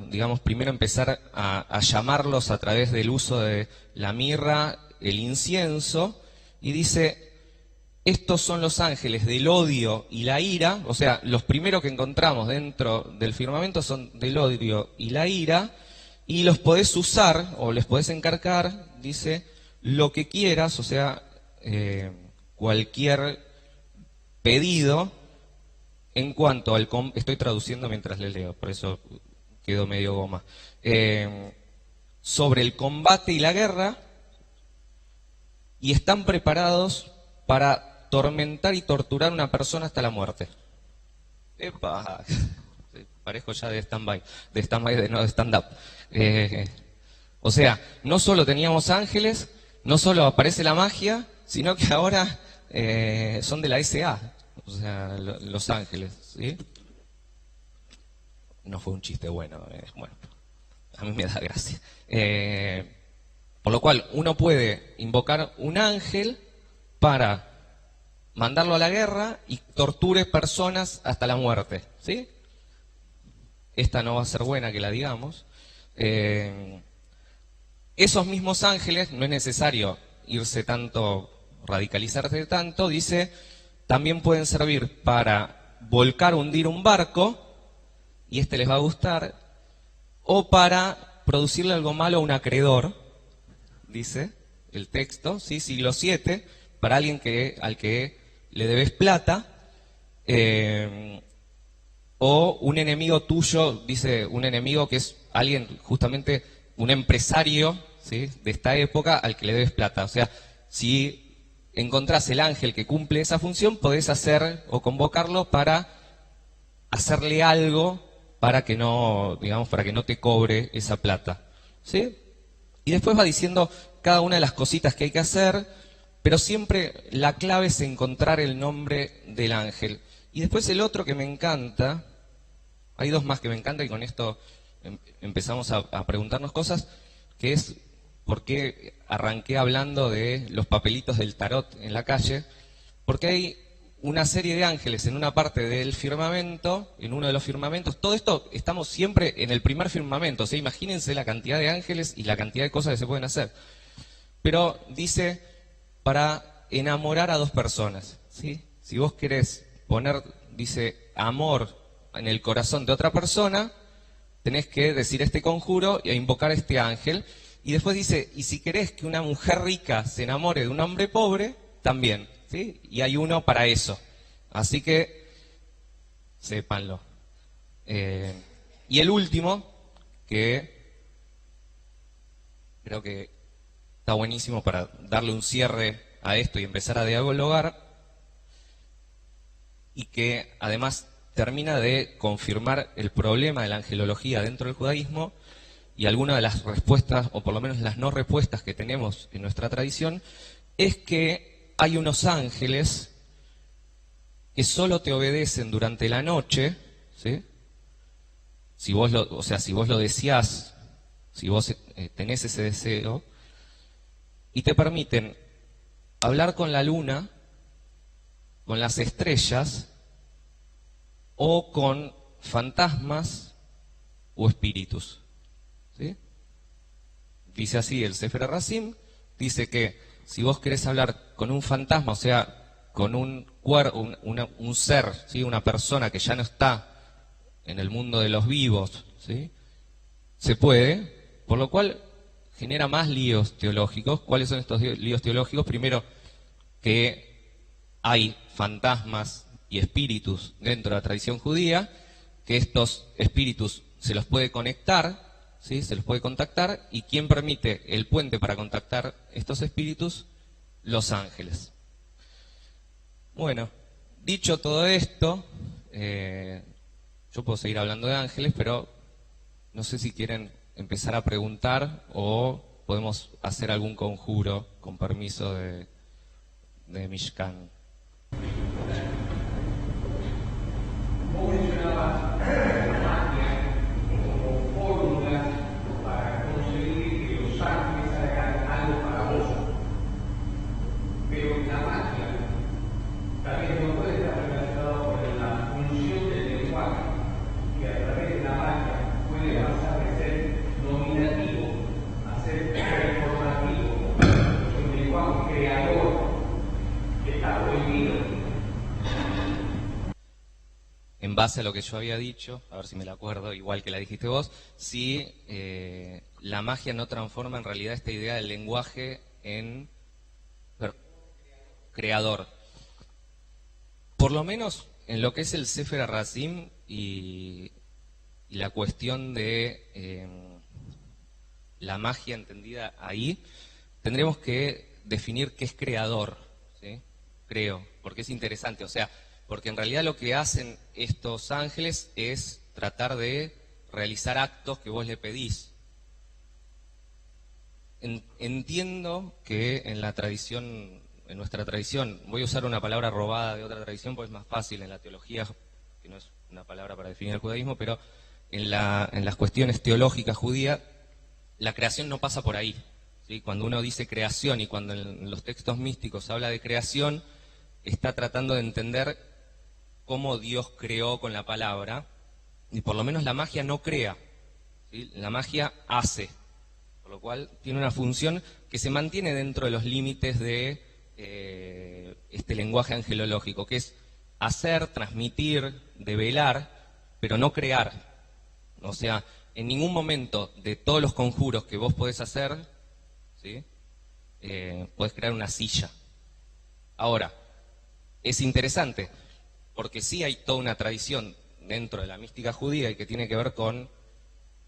digamos, primero empezar a llamarlos a través del uso de la mirra, el incienso, y dice, estos son los ángeles del odio y la ira, o sea, los primeros que encontramos dentro del firmamento son del odio y la ira, y los podés usar, o les podés encargar, dice, lo que quieras, o sea, cualquier pedido en cuanto al... Estoy traduciendo mientras le leo, por eso quedo medio goma. Sobre el combate y la guerra, y están preparados para tormentar y torturar a una persona hasta la muerte. ¡Epa! Parejo ya de stand-by, no de stand-up. O sea, no solo teníamos ángeles, no solo aparece la magia, sino que ahora son de la SA, o sea, los ángeles, ¿sí? No fue un chiste bueno, bueno, a mí me da gracia. Por lo cual, uno puede invocar un ángel para mandarlo a la guerra y torture personas hasta la muerte, ¿sí? Esta no va a ser buena que la digamos. Esos mismos ángeles, no es necesario irse tanto, radicalizarse tanto, dice, también pueden servir para volcar, hundir un barco, y este les va a gustar, o para producirle algo malo a un acreedor, dice el texto, ¿sí? Siglo VII, para alguien al que le debes plata, o un enemigo tuyo, dice un enemigo que es alguien, justamente un empresario, ¿sí? De esta época al que le debes plata. O sea, si encontrás el ángel que cumple esa función, podés hacer o convocarlo para hacerle algo para que no, digamos, para que no te cobre esa plata, ¿sí? Y después va diciendo cada una de las cositas que hay que hacer, pero siempre la clave es encontrar el nombre del ángel. Y después el otro que me encanta, hay dos más que me encantan y con esto empezamos a preguntarnos cosas, que es por qué arranqué hablando de los papelitos del tarot en la calle, porque hay una serie de ángeles en una parte del firmamento, en uno de los firmamentos. Todo esto estamos siempre en el primer firmamento, o sea, imagínense la cantidad de ángeles y la cantidad de cosas que se pueden hacer. Pero dice, para enamorar a dos personas, ¿sí? Si vos querés poner, dice, amor en el corazón de otra persona, tenés que decir este conjuro e invocar a este ángel. Y después dice, y si querés que una mujer rica se enamore de un hombre pobre, también, ¿sí? Y hay uno para eso. Así que, sépanlo. Y el último, que creo que está buenísimo para darle un cierre a esto y empezar a dialogar, y que además termina de confirmar el problema de la angelología dentro del judaísmo y algunas de las respuestas, o por lo menos las no respuestas que tenemos en nuestra tradición, es que hay unos ángeles que solo te obedecen durante la noche, ¿sí? Si vos lo deseás, si vos tenés ese deseo, y te permiten hablar con la luna, con las estrellas, o con fantasmas o espíritus, ¿sí? Dice así el Sefer HaRazim, dice que si vos querés hablar con un fantasma, o sea, con un ser, ¿sí? Una persona que ya no está en el mundo de los vivos, ¿sí? Se puede, por lo cual genera más líos teológicos. ¿Cuáles son estos líos teológicos? Primero, que hay fantasmas y espíritus dentro de la tradición judía, que estos espíritus se los puede conectar, ¿sí? Se los puede contactar, y ¿quién permite el puente para contactar estos espíritus? Los ángeles. Bueno, dicho todo esto, yo puedo seguir hablando de ángeles, pero no sé si quieren empezar a preguntar o podemos hacer algún conjuro con permiso de Mishkan. Vos mencionabas la magia como fórmulas para conseguir que los ángeles hagan algo para vos. Pero la magia también no puede estar relacionada con la función del lenguaje, que a través de la magia puede pasar de ser nominativo a ser performativo. Es un lenguaje creador que está prohibido. En base a lo que yo había dicho, a ver si me la acuerdo, igual que la dijiste vos, si la magia no transforma en realidad esta idea del lenguaje en creador. Por lo menos en lo que es el Sefer HaRazim y la cuestión de la magia entendida ahí, tendremos que definir qué es creador, ¿sí? Creo, porque es interesante, o sea, porque en realidad lo que hacen estos ángeles es tratar de realizar actos que vos le pedís. Entiendo que en la tradición, en nuestra tradición, voy a usar una palabra robada de otra tradición porque es más fácil en la teología, que no es una palabra para definir el judaísmo, pero en las cuestiones teológicas judías, la creación no pasa por ahí, ¿sí? Cuando uno dice creación y cuando en los textos místicos habla de creación, está tratando de entender cómo Dios creó con la palabra, y por lo menos la magia no crea, ¿sí? La magia hace, por lo cual tiene una función que se mantiene dentro de los límites de este lenguaje angelológico, que es hacer, transmitir, develar, pero no crear. O sea, en ningún momento de todos los conjuros que vos podés hacer, ¿sí? Podés crear una silla. Ahora, es interesante, porque sí hay toda una tradición dentro de la mística judía y que tiene que ver con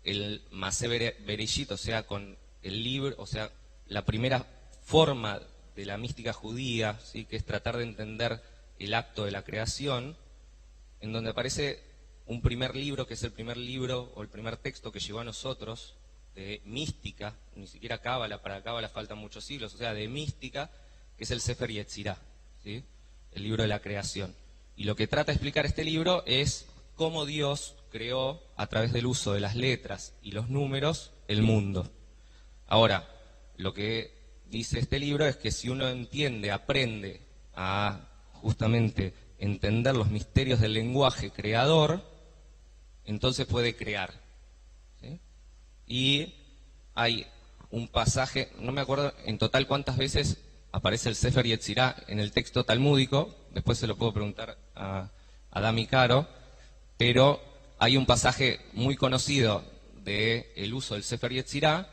el Masé Bereshit, o sea, con el libro, o sea, la primera forma de la mística judía, ¿sí? Que es tratar de entender el acto de la creación, en donde aparece un primer libro, que es el primer libro o el primer texto que llegó a nosotros, de mística, ni siquiera Cábala, para Cábala faltan muchos siglos, o sea, de mística, que es el Sefer Yetzirah, ¿sí? El libro de la creación. Y lo que trata de explicar este libro es cómo Dios creó, a través del uso de las letras y los números, el mundo. Ahora, lo que dice este libro es que si uno entiende, aprende a justamente entender los misterios del lenguaje creador, entonces puede crear, ¿sí? Y hay un pasaje, no me acuerdo en total cuántas veces aparece el Sefer Yetzirah en el texto talmúdico, después se lo puedo preguntar a Dami Caro, pero hay un pasaje muy conocido del uso del Sefer Yetzirah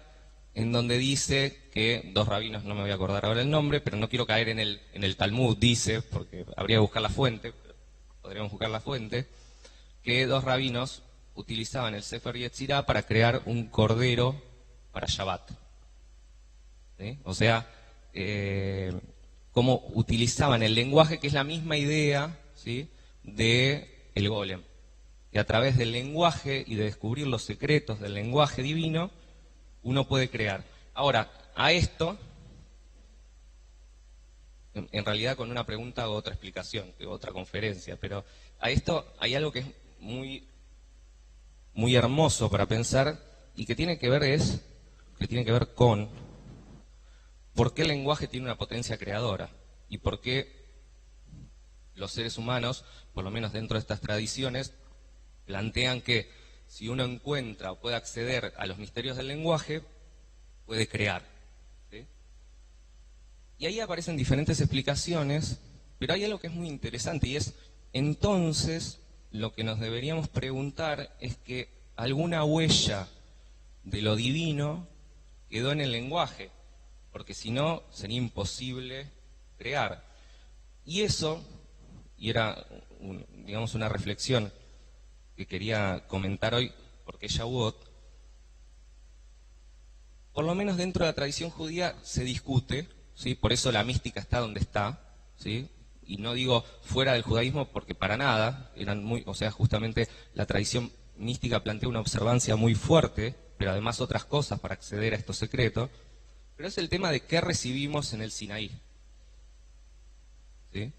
en donde dice que dos rabinos, no me voy a acordar ahora el nombre, pero no quiero caer en el Talmud, dice, porque habría que buscar la fuente, pero podríamos buscar la fuente, que dos rabinos utilizaban el Sefer Yetzirah para crear un cordero para Shabbat. ¿Sí? O sea, cómo utilizaban el lenguaje, que es la misma idea, ¿sí?, de el golem. Y a través del lenguaje y de descubrir los secretos del lenguaje divino, uno puede crear. Ahora, a esto, en realidad con una pregunta o otra explicación, otra conferencia, pero a esto hay algo que es muy, muy hermoso para pensar y que tiene que ver con por qué el lenguaje tiene una potencia creadora y por qué los seres humanos, por lo menos dentro de estas tradiciones, plantean que si uno encuentra o puede acceder a los misterios del lenguaje, puede crear. ¿Sí? Y ahí aparecen diferentes explicaciones, pero hay algo que es muy interesante y es, entonces, lo que nos deberíamos preguntar es que alguna huella de lo divino quedó en el lenguaje, porque si no, sería imposible crear. Y eso, y era, digamos, una reflexión que quería comentar hoy, porque Shavuot, por lo menos dentro de la tradición judía se discute, ¿sí? Por eso la mística está donde está, ¿sí? Y no digo fuera del judaísmo porque para nada, justamente la tradición mística plantea una observancia muy fuerte, pero además otras cosas para acceder a estos secretos, pero es el tema de qué recibimos en el Sinaí. ¿Sí?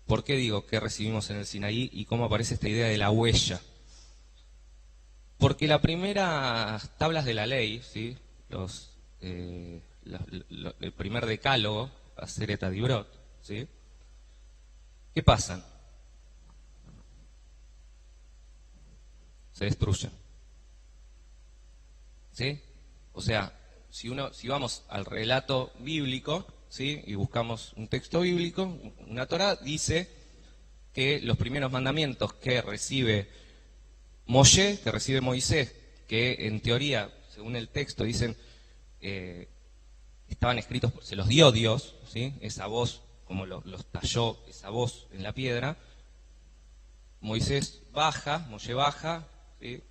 ¿Por qué digo qué recibimos en el Sinaí y cómo aparece esta idea de la huella? Porque las primeras tablas de la ley, ¿sí?, el primer decálogo, Aseret Adibrot, ¿sí?, ¿qué pasan? Se destruyen. ¿Sí? O sea, si vamos al relato bíblico, ¿sí?, y buscamos un texto bíblico, una Torá, dice que los primeros mandamientos que recibe Moshe, que recibe Moisés, que en teoría, según el texto, dicen, estaban escritos, se los dio Dios, ¿sí?, esa voz, como los talló esa voz en la piedra. Moshe baja, ¿sí?,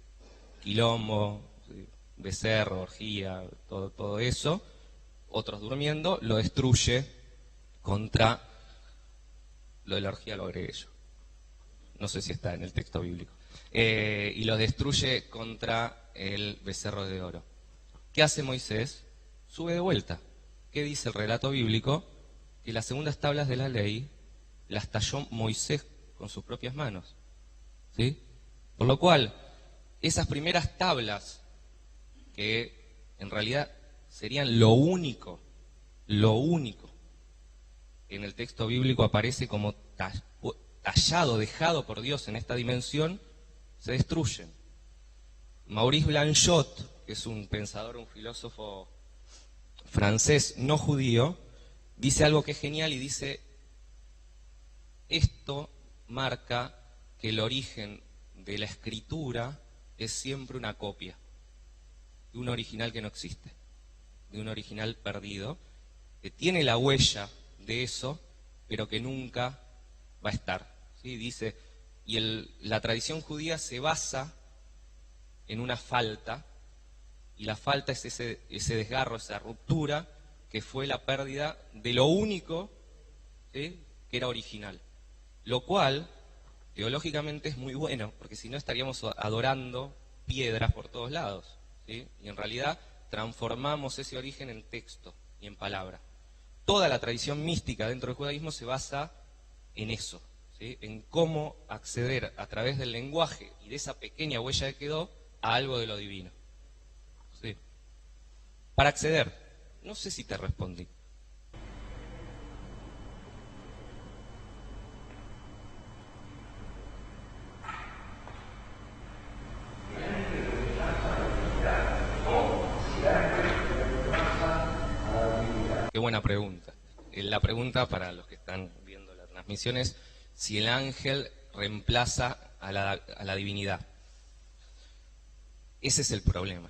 quilombo, ¿sí?, becerro, orgía, todo eso, otros durmiendo, lo destruye contra, lo de la orgía lo agregué yo, no sé si está en el texto bíblico, y lo destruye contra el becerro de oro. ¿Qué hace Moisés? Sube de vuelta. ¿Qué dice el relato bíblico? Que las segundas tablas de la ley las talló Moisés con sus propias manos. ¿Sí? Por lo cual, esas primeras tablas, que en realidad serían lo único que en el texto bíblico aparece como tallado, dejado por Dios en esta dimensión, se destruyen. Maurice Blanchot, que es un pensador, un filósofo francés no judío, dice algo que es genial y dice, esto marca que el origen de la escritura es siempre una copia de un original que no existe, de un original perdido, que tiene la huella de eso, pero que nunca va a estar. ¿Sí? Dice, y la tradición judía se basa en una falta, y la falta es ese desgarro, esa ruptura, que fue la pérdida de lo único, ¿sí?, que era original. Lo cual, teológicamente, es muy bueno, porque si no estaríamos adorando piedras por todos lados, ¿sí? Y en realidad transformamos ese origen en texto y en palabra. Toda la tradición mística dentro del judaísmo se basa en eso, ¿sí?, en cómo acceder a través del lenguaje y de esa pequeña huella que quedó a algo de lo divino. ¿Sí? Para acceder, no sé si te respondí. Qué buena pregunta. La pregunta para los que están viendo la transmisión es si el ángel reemplaza a la divinidad. Ese es el problema.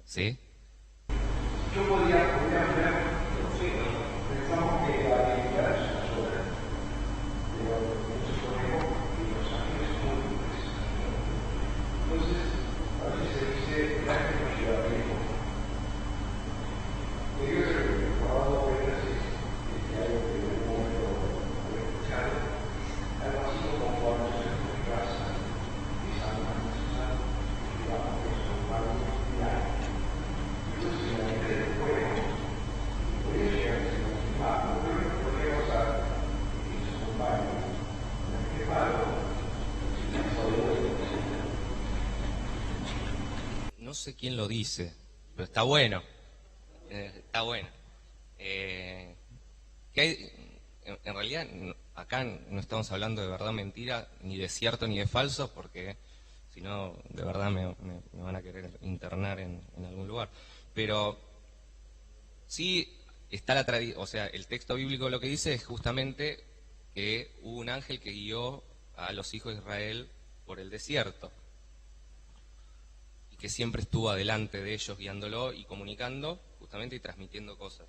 ¿Sí? Yo podría ver, pensamos que la divinidad es una sola, pero muchos ponemos que los ángeles son múltiples. Entonces, a veces se dice, el ángel no lleva tiempo. Yo creo que por dos veces es algo que en algún momento he escuchado, algo así como cuando se hace en casa, y Santa Rosa, y vamos a eso, vamos a estudiar. Entonces, en la mente del pueblo, podría llegar a ser lastimado, pero no podría pasar que se acompañe. ¿Qué paro? No sé quién lo dice, pero está bueno. Está bueno. Que hay, en realidad, acá no estamos hablando de verdad, mentira, ni de cierto ni de falso, porque si no, de verdad me van a querer internar en algún lugar. Pero sí está la tradición, o sea, el texto bíblico lo que dice es justamente que hubo un ángel que guió a los hijos de Israel por el desierto, y que siempre estuvo adelante de ellos guiándolo y comunicando justamente y transmitiendo cosas.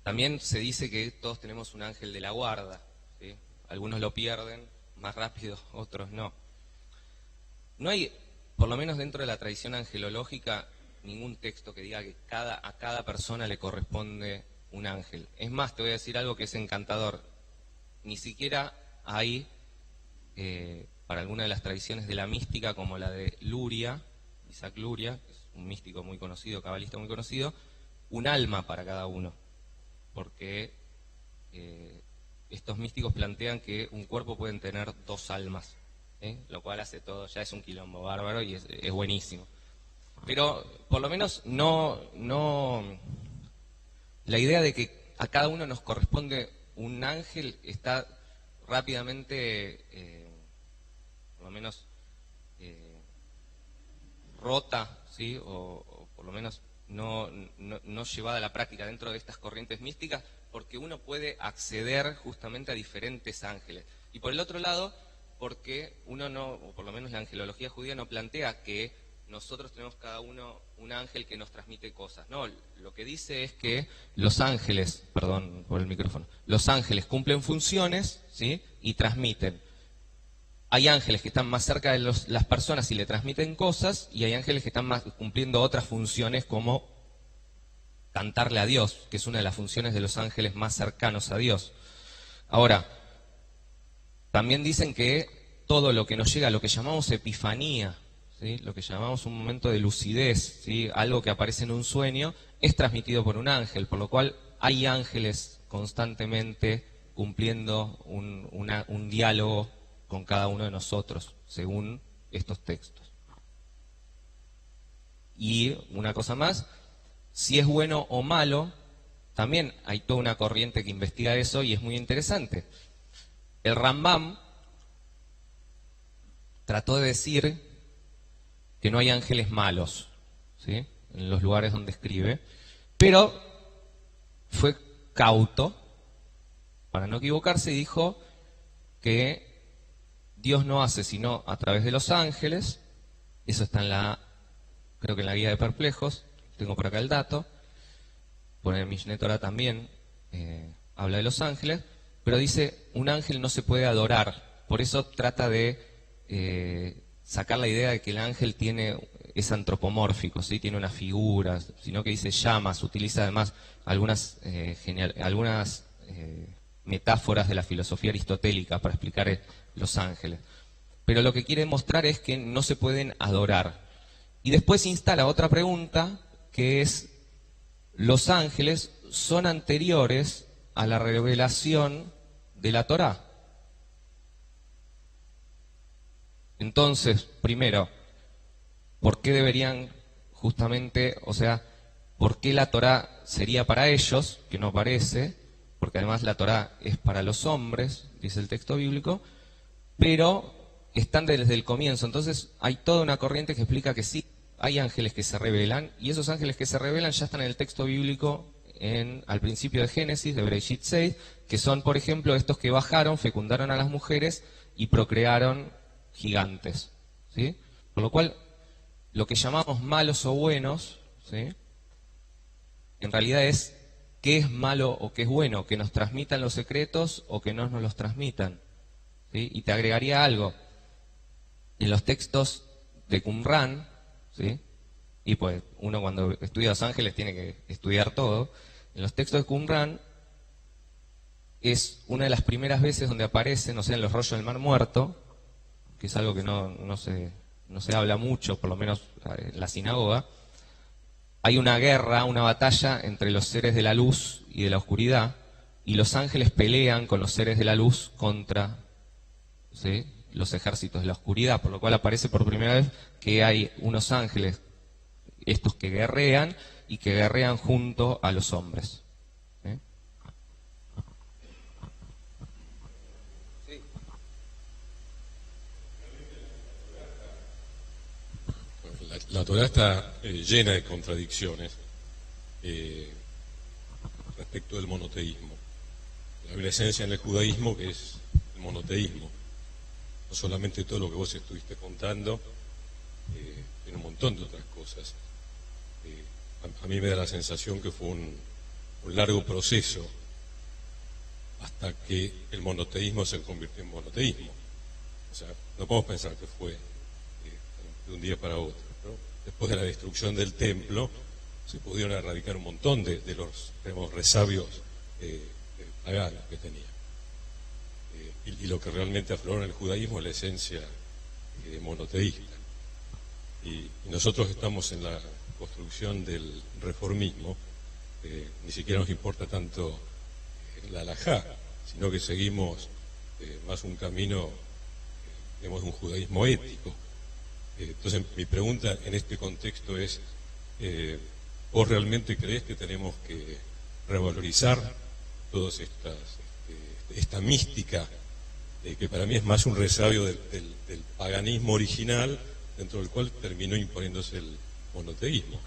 También se dice que todos tenemos un ángel de la guarda, ¿sí? Algunos lo pierden más rápido, otros no. No hay, por lo menos dentro de la tradición angelológica, ningún texto que diga que a cada persona le corresponde un ángel. Es más, te voy a decir algo que es encantador. Ni siquiera hay, para alguna de las tradiciones de la mística, como la de Luria, Isaac Luria, que es un místico muy conocido, cabalista muy conocido, un alma para cada uno. Porque estos místicos plantean que un cuerpo pueden tener dos almas, lo cual hace todo, ya es un quilombo bárbaro y es buenísimo. Pero por lo menos no la idea de que a cada uno nos corresponde un ángel está rápidamente, por lo menos, rota, ¿sí? O por lo menos no llevada a la práctica dentro de estas corrientes místicas, porque uno puede acceder justamente a diferentes ángeles. Y por el otro lado, porque uno no, o por lo menos la angelología judía no plantea que nosotros tenemos cada uno un ángel que nos transmite cosas. No, lo que dice es que los ángeles, perdón por el micrófono, los ángeles cumplen funciones, ¿sí? Y transmiten. Hay ángeles que están más cerca de las personas y le transmiten cosas, y hay ángeles que están más cumpliendo otras funciones como cantarle a Dios, que es una de las funciones de los ángeles más cercanos a Dios. Ahora, también dicen que todo lo que nos llega, lo que llamamos epifanía, ¿sí? Lo que llamamos un momento de lucidez, ¿sí? Algo que aparece en un sueño, es transmitido por un ángel, por lo cual hay ángeles constantemente cumpliendo un diálogo con cada uno de nosotros, según estos textos. Y una cosa más, si es bueno o malo, también hay toda una corriente que investiga eso y es muy interesante. El Rambam trató de decir que no hay ángeles malos, ¿sí? En los lugares donde escribe, pero fue cauto, para no equivocarse, y dijo que Dios no hace sino a través de los ángeles. Eso está creo que en la guía de perplejos, tengo por acá el dato. Por el Mishneh Torah también habla de los ángeles, pero dice, un ángel no se puede adorar. Por eso trata de sacar la idea de que el ángel es antropomórfico, ¿sí? Tiene unas figuras, sino que dice llamas, utiliza además algunas metáforas de la filosofía aristotélica para explicar los ángeles. Pero lo que quiere mostrar es que no se pueden adorar. Y después instala otra pregunta, que es, ¿los ángeles son anteriores a la revelación de la Torá? Entonces, primero, ¿por qué deberían justamente, o sea, por qué la Torá sería para ellos, que no parece, porque además la Torá es para los hombres, dice el texto bíblico, pero están desde el comienzo? Entonces hay toda una corriente que explica que sí, hay ángeles que se revelan, y esos ángeles que se revelan ya están en el texto bíblico al principio de Génesis, de Bereshit 6, que son, por ejemplo, estos que bajaron, fecundaron a las mujeres y procrearon gigantes, ¿sí? Por lo cual, lo que llamamos malos o buenos, ¿sí? en realidad es qué es malo o qué es bueno, que nos transmitan los secretos o que no nos los transmitan, ¿sí? Y te agregaría algo, en los textos de Qumran, ¿sí? Y pues uno cuando estudia Los Ángeles tiene que estudiar todo, en los textos de Qumran es una de las primeras veces donde aparece, no sé, en los rollos del Mar Muerto, que es algo que no se habla mucho, por lo menos en la sinagoga. Hay una guerra, una batalla entre los seres de la luz y de la oscuridad, y los ángeles pelean con los seres de la luz contra, ¿sí?, los ejércitos de la oscuridad, por lo cual aparece por primera vez que hay unos ángeles, estos que guerrean, y que guerrean junto a los hombres. La Torá está llena de contradicciones respecto del monoteísmo. Hay una esencia en el judaísmo que es el monoteísmo. No solamente todo lo que vos estuviste contando, en un montón de otras cosas. A mí me da la sensación que fue un largo proceso hasta que el monoteísmo se convirtió en monoteísmo. O sea, no podemos pensar que fue de un día para otro, ¿no? Después de la destrucción del templo se pudieron erradicar un montón de los, digamos, resabios paganos que tenía. Y lo que realmente afloró en el judaísmo es la esencia monoteísta. Y nosotros estamos en la construcción del reformismo, ni siquiera nos importa tanto la halajá, sino que seguimos más un camino, digamos, de un judaísmo ético. Entonces mi pregunta en este contexto es, ¿vos realmente creés que tenemos que revalorizar todas esta mística, que para mí es más un resabio del paganismo original, dentro del cual terminó imponiéndose el monoteísmo,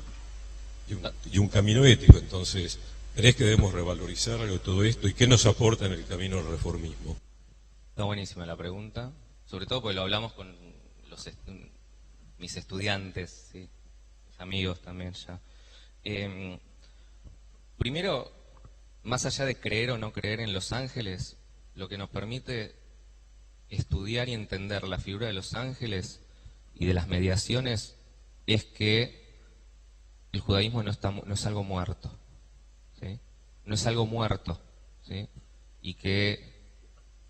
y un camino ético? Entonces, ¿creés que debemos revalorizar algo de todo esto? ¿Y qué nos aporta en el camino del reformismo? Está buenísima la pregunta, sobre todo porque lo hablamos con mis estudiantes, ¿sí?, mis amigos también ya. Primero, más allá de creer o no creer en los ángeles, lo que nos permite estudiar y entender la figura de los ángeles y de las mediaciones es que el judaísmo no es algo muerto, ¿sí? No es algo muerto, ¿sí? Y que,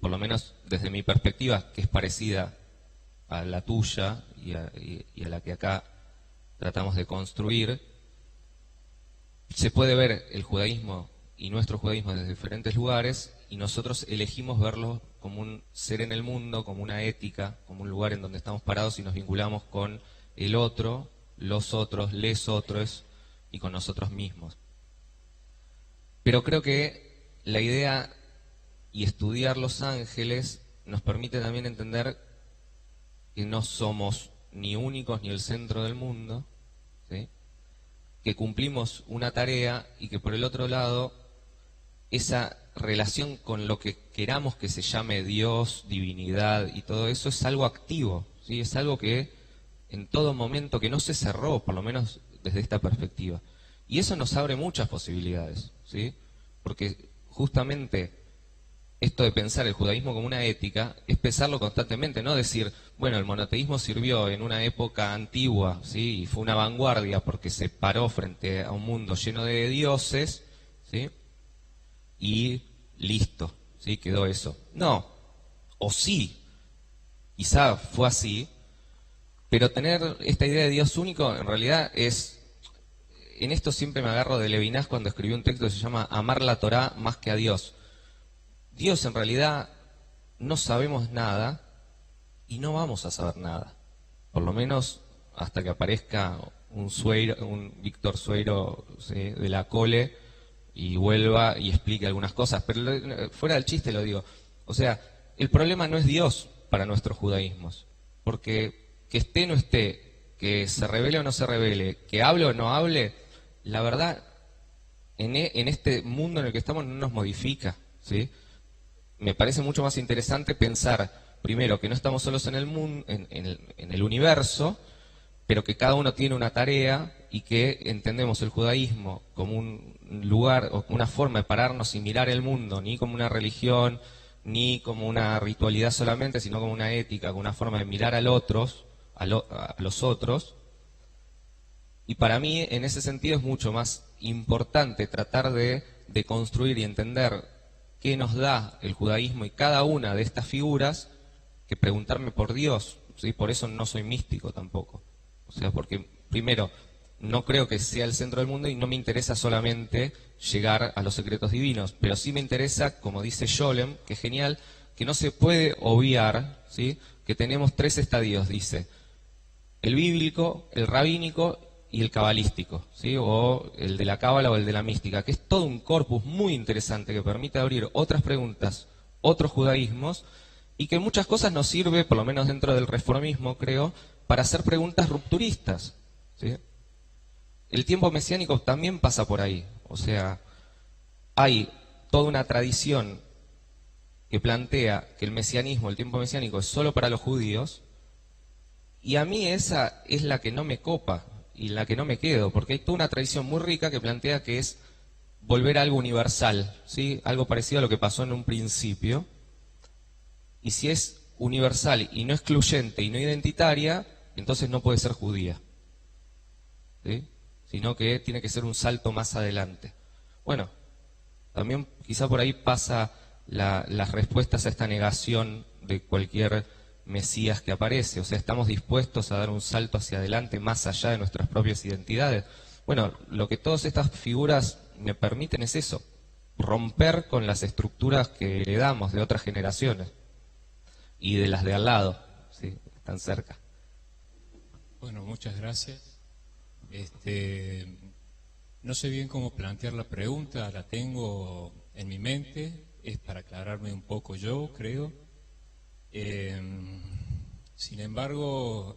por lo menos desde mi perspectiva, que es parecida a la tuya y a la que acá tratamos de construir, se puede ver el judaísmo y nuestro judaísmo desde diferentes lugares, y nosotros elegimos verlo como un ser en el mundo, como una ética, como un lugar en donde estamos parados y nos vinculamos con el otro, los otros, les otros y con nosotros mismos. Pero creo que la idea y estudiar los ángeles nos permite también entender que no somos ni únicos ni el centro del mundo, ¿sí?, que cumplimos una tarea y que por el otro lado esa relación con lo que queramos que se llame Dios, divinidad y todo eso es algo activo, ¿sí? Es algo que en todo momento, que no se cerró, por lo menos desde esta perspectiva. Y eso nos abre muchas posibilidades, ¿sí? Porque justamente esto de pensar el judaísmo como una ética es pensarlo constantemente, no decir, bueno, el monoteísmo sirvió en una época antigua, ¿sí?, y fue una vanguardia porque se paró frente a un mundo lleno de dioses, ¿sí?, y listo, ¿sí?, quedó eso. No, o sí, quizá fue así, pero tener esta idea de Dios único en realidad es, en esto siempre me agarro de Levinas cuando escribió un texto que se llama Amar la Torá más que a Dios. Dios en realidad no sabemos nada y no vamos a saber nada, por lo menos hasta que aparezca un Víctor Sueiro, ¿sí?, de la Cole y vuelva y explique algunas cosas, pero fuera del chiste lo digo. O sea, el problema no es Dios para nuestros judaísmos, porque que esté o no esté, que se revele o no se revele, que hable o no hable, la verdad en este mundo en el que estamos no nos modifica, ¿sí? Me parece mucho más interesante pensar, primero, que no estamos solos en el mundo, en el universo, pero que cada uno tiene una tarea y que entendemos el judaísmo como un lugar o una forma de pararnos y mirar el mundo, ni como una religión, ni como una ritualidad solamente, sino como una ética, como una forma de mirar a los otros. Y para mí, en ese sentido, es mucho más importante tratar de construir y entender qué nos da el judaísmo y cada una de estas figuras que preguntarme por Dios, ¿sí? Por eso no soy místico tampoco. O sea, porque primero, no creo que sea el centro del mundo y no me interesa solamente llegar a los secretos divinos, pero sí me interesa, como dice Scholem, que es genial, que no se puede obviar, ¿sí? Que tenemos 3 estadios, dice, el bíblico, el rabínico y el cabalístico, ¿sí? O el de la cábala o el de la mística, que es todo un corpus muy interesante que permite abrir otras preguntas, otros judaísmos, y que en muchas cosas nos sirve, por lo menos dentro del reformismo, creo, para hacer preguntas rupturistas, ¿sí? El tiempo mesiánico también pasa por ahí, o sea, hay toda una tradición que plantea que el mesianismo, el tiempo mesiánico, es solo para los judíos, y a mí esa es la que no me copa y la que no me quedo, porque hay toda una tradición muy rica que plantea que es volver a algo universal, ¿sí? Algo parecido a lo que pasó en un principio, y si es universal y no excluyente y no identitaria, entonces no puede ser judía, ¿sí? Sino que tiene que ser un salto más adelante. Bueno, también quizá por ahí pasa las respuestas a esta negación de cualquier Mesías que aparece, o sea, estamos dispuestos a dar un salto hacia adelante más allá de nuestras propias identidades. Bueno, lo que todas estas figuras me permiten es eso, romper con las estructuras que heredamos de otras generaciones y de las de al lado, ¿sí? Están cerca. Bueno, muchas gracias. No sé bien cómo plantear la pregunta, la tengo en mi mente, es para aclararme un poco yo, creo. Sin embargo,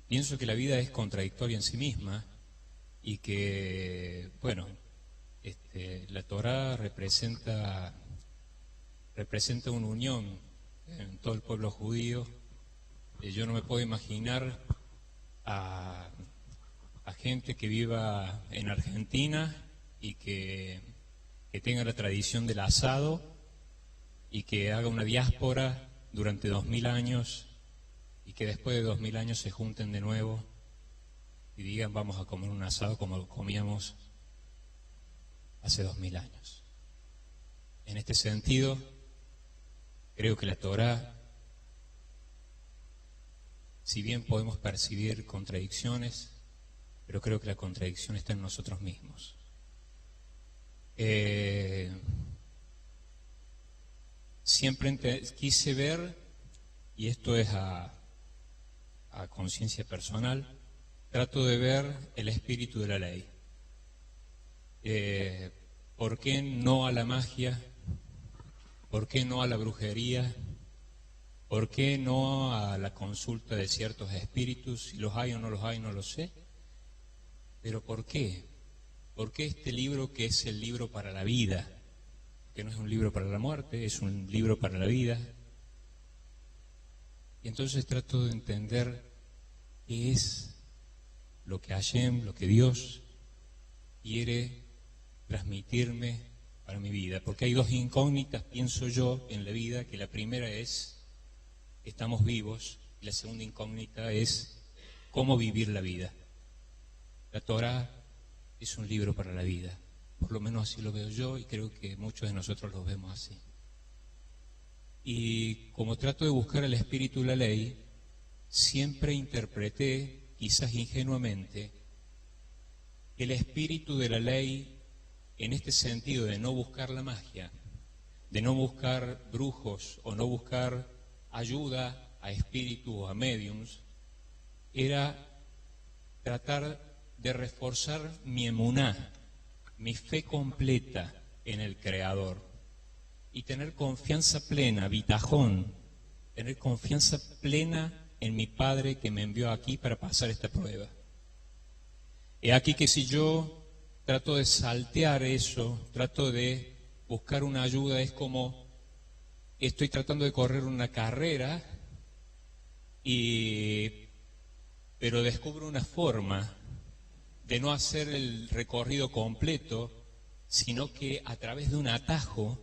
pienso que la vida es contradictoria en sí misma y que, bueno, la Torá representa una unión en todo el pueblo judío. Yo no me puedo imaginar a gente que viva en Argentina y que tenga la tradición del asado y que haga una diáspora durante 2000 años y que después de 2000 años se junten de nuevo y digan vamos a comer un asado como lo comíamos hace 2000 años. En este sentido, creo que la Torá, si bien podemos percibir contradicciones, pero creo que la contradicción está en nosotros mismos. Siempre quise ver, y esto es a conciencia personal, trato de ver el espíritu de la ley. ¿Por qué no a la magia? ¿Por qué no a la brujería? ¿Por qué no a la consulta de ciertos espíritus? Si los hay o no los hay, no lo sé. Pero ¿por qué? ¿Por qué este libro que es el libro para la vida? Que no es un libro para la muerte, es un libro para la vida. Y entonces trato de entender qué es lo que Hashem, lo que Dios quiere transmitirme para mi vida. Porque hay 2 incógnitas, pienso yo, en la vida, que la primera es estamos vivos, y la segunda incógnita es cómo vivir la vida. La Torá es un libro para la vida, por lo menos así lo veo yo y creo que muchos de nosotros lo vemos así. Y como trato de buscar el espíritu de la ley, siempre interpreté, quizás ingenuamente, que el espíritu de la ley, en este sentido de no buscar la magia, de no buscar brujos o no buscar ayuda a espíritus o a mediums, era tratar de reforzar mi emuná, mi fe completa en el Creador y tener confianza plena, bitajón, tener confianza plena en mi Padre que me envió aquí para pasar esta prueba. He aquí que si yo trato de saltear eso, trato de buscar una ayuda, es como estoy tratando de correr una carrera y pero descubro una forma de no hacer el recorrido completo, sino que a través de un atajo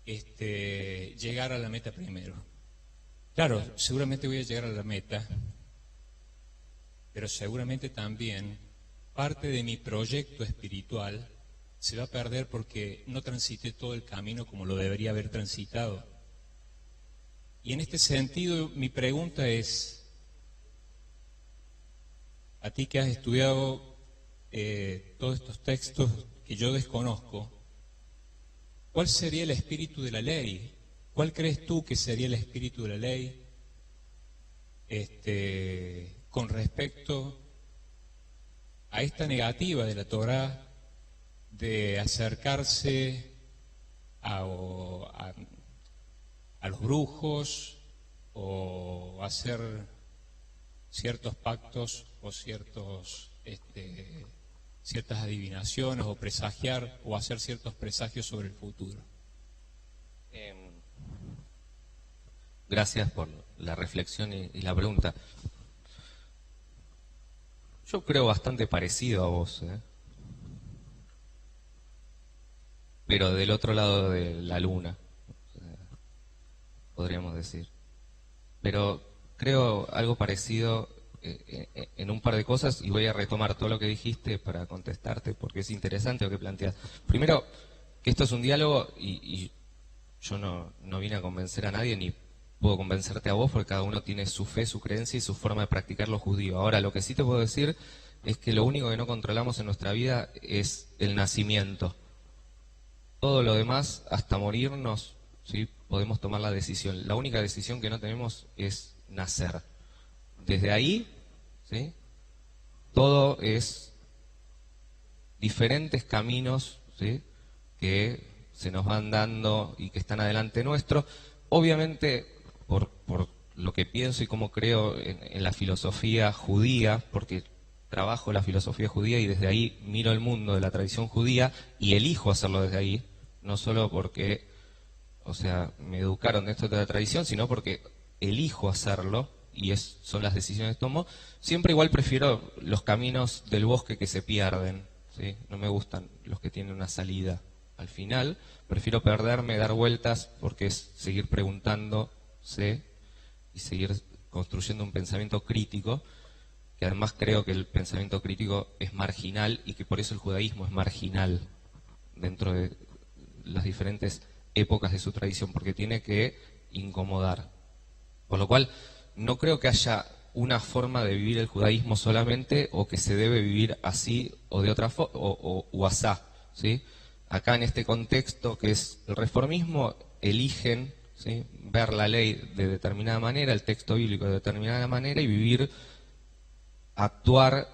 llegar a la meta primero. Claro, seguramente voy a llegar a la meta, pero seguramente también parte de mi proyecto espiritual se va a perder porque no transité todo el camino como lo debería haber transitado. Y en este sentido, mi pregunta es, a ti que has estudiado todos estos textos que yo desconozco, ¿cuál sería el espíritu de la ley? ¿Cuál crees tú que sería el espíritu de la ley con respecto a esta negativa de la Torá de acercarse a los brujos o hacer ciertos pactos o ciertas adivinaciones o presagiar o hacer ciertos presagios sobre el futuro? Gracias por la reflexión y la pregunta. Yo creo bastante parecido a vos, pero del otro lado de la luna, podríamos decir. Pero creo algo parecido en un par de cosas, y voy a retomar todo lo que dijiste para contestarte, porque es interesante lo que planteas. Primero, que esto es un diálogo y yo no vine a convencer a nadie, ni puedo convencerte a vos, porque cada uno tiene su fe, su creencia y su forma de practicar lo judío. Ahora, lo que sí te puedo decir es que lo único que no controlamos en nuestra vida es el nacimiento. Todo lo demás, hasta morirnos, ¿sí?, podemos tomar la decisión. La única decisión que no tenemos es nacer. Desde ahí, ¿sí?, todo es diferentes caminos, ¿sí?, que se nos van dando y que están adelante nuestro. Obviamente, por lo que pienso y cómo creo en la filosofía judía, porque trabajo la filosofía judía y desde ahí miro el mundo de la tradición judía y elijo hacerlo desde ahí, no solo porque, me educaron dentro de la tradición, sino porque elijo hacerlo y son las decisiones que tomo. Siempre igual prefiero los caminos del bosque que se pierden, ¿sí? No me gustan los que tienen una salida al final. Prefiero perderme, dar vueltas, porque es seguir preguntándose y seguir construyendo un pensamiento crítico, que además creo que el pensamiento crítico es marginal y que por eso el judaísmo es marginal dentro de las diferentes épocas de su tradición, porque tiene que incomodar. Por lo cual, no creo que haya una forma de vivir el judaísmo solamente, o que se debe vivir así o de otra forma, o asá, ¿sí? Acá en este contexto que es el reformismo, eligen, ¿sí?, ver la ley de determinada manera, el texto bíblico de determinada manera, y vivir, actuar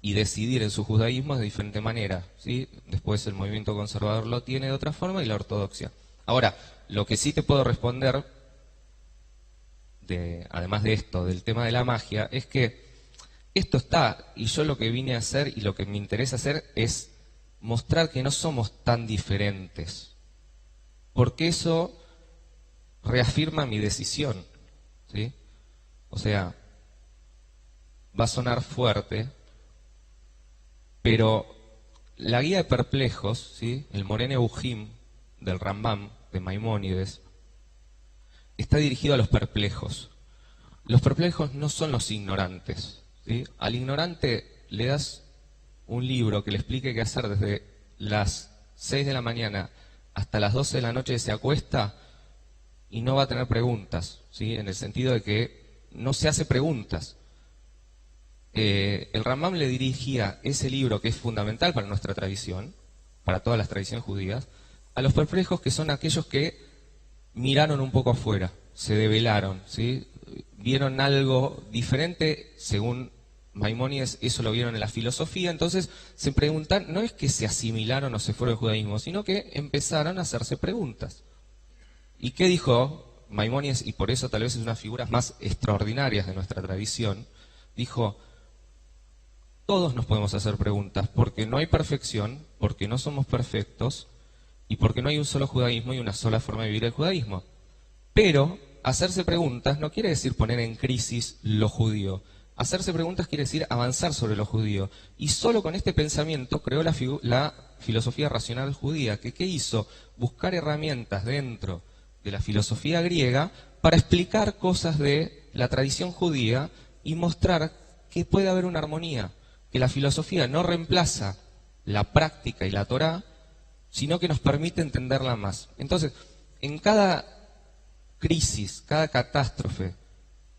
y decidir en su judaísmo de diferente manera, ¿sí? Después el movimiento conservador lo tiene de otra forma y la ortodoxia. Ahora, lo que sí te puedo responder, además de esto, del tema de la magia, es que esto está, y yo lo que vine a hacer y lo que me interesa hacer es mostrar que no somos tan diferentes, porque eso reafirma mi decisión, ¿sí? Va a sonar fuerte, pero la guía de perplejos, ¿sí?, el Moreh Nevuchim del Rambam, de Maimónides, está dirigido a los perplejos. Los perplejos no son los ignorantes, ¿sí? Al ignorante le das un libro que le explique qué hacer desde las 6 de la mañana hasta las 12 de la noche, se acuesta y no va a tener preguntas, ¿sí?, en el sentido de que no se hace preguntas. El Rambam le dirigía ese libro, que es fundamental para nuestra tradición, para todas las tradiciones judías, a los perplejos, que son aquellos que miraron un poco afuera, se develaron, ¿sí?, vieron algo diferente. Según Maimónides, eso lo vieron en la filosofía. Entonces se preguntan, no es que se asimilaron o se fueron del judaísmo, sino que empezaron a hacerse preguntas. ¿Y qué dijo Maimónides? Y por eso tal vez es una de las figuras más extraordinarias de nuestra tradición. Dijo: todos nos podemos hacer preguntas, porque no hay perfección, porque no somos perfectos, y porque no hay un solo judaísmo y una sola forma de vivir el judaísmo. Pero hacerse preguntas no quiere decir poner en crisis lo judío. Hacerse preguntas quiere decir avanzar sobre lo judío. Y solo con este pensamiento creó la filosofía racional judía, que ¿qué hizo? Buscar herramientas dentro de la filosofía griega para explicar cosas de la tradición judía y mostrar que puede haber una armonía, que la filosofía no reemplaza la práctica y la Torá, sino que nos permite entenderla más. Entonces, en cada crisis, cada catástrofe,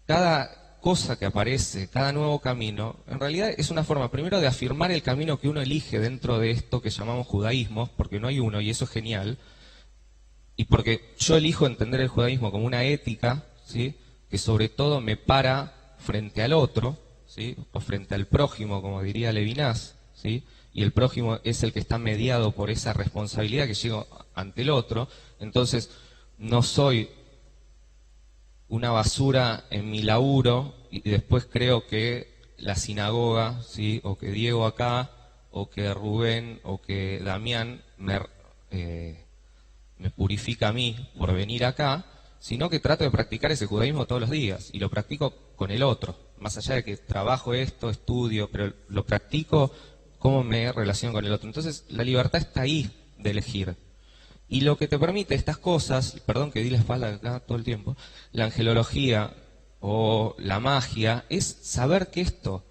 cada cosa que aparece, cada nuevo camino, en realidad es una forma primero de afirmar el camino que uno elige dentro de esto que llamamos judaísmo, porque no hay uno y eso es genial, y porque yo elijo entender el judaísmo como una ética, ¿sí?, que sobre todo me para frente al otro, ¿sí?, o frente al prójimo, como diría Levinas, ¿sí?, y el prójimo es el que está mediado por esa responsabilidad que llego ante el otro. Entonces no soy una basura en mi laburo y después creo que la sinagoga, ¿sí?, o que Diego acá, o que Rubén, o que Damián me purifica a mí por venir acá, sino que trato de practicar ese judaísmo todos los días y lo practico con el otro, más allá de que trabajo esto, estudio, pero lo practico cómo me relaciono con el otro. Entonces la libertad está ahí de elegir. Y lo que te permite estas cosas, perdón que di la espalda acá todo el tiempo, la angelología o la magia, es saber que esto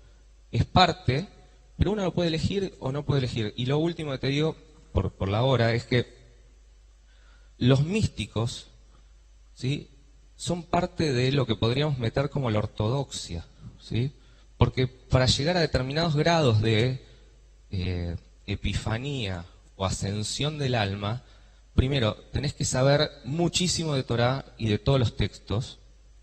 es parte, pero uno lo puede elegir o no puede elegir. Y lo último que te digo, por la hora, es que los místicos, ¿sí?, son parte de lo que podríamos meter como la ortodoxia, ¿sí?, porque para llegar a determinados grados de epifanía o ascensión del alma, primero tenés que saber muchísimo de Torá y de todos los textos,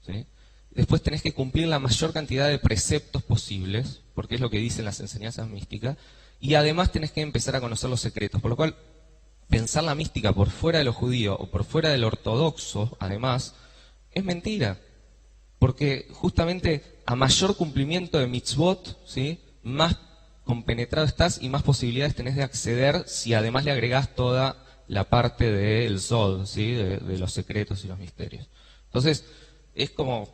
¿sí? Después tenés que cumplir la mayor cantidad de preceptos posibles, porque es lo que dicen las enseñanzas místicas, y además tenés que empezar a conocer los secretos, por lo cual pensar la mística por fuera de lo judío o por fuera del ortodoxo, además, es mentira, porque justamente a mayor cumplimiento de mitzvot, ¿sí?, más compenetrado estás y más posibilidades tenés de acceder si además le agregás toda la parte del Sod, ¿sí?, de los secretos y los misterios. Entonces, es como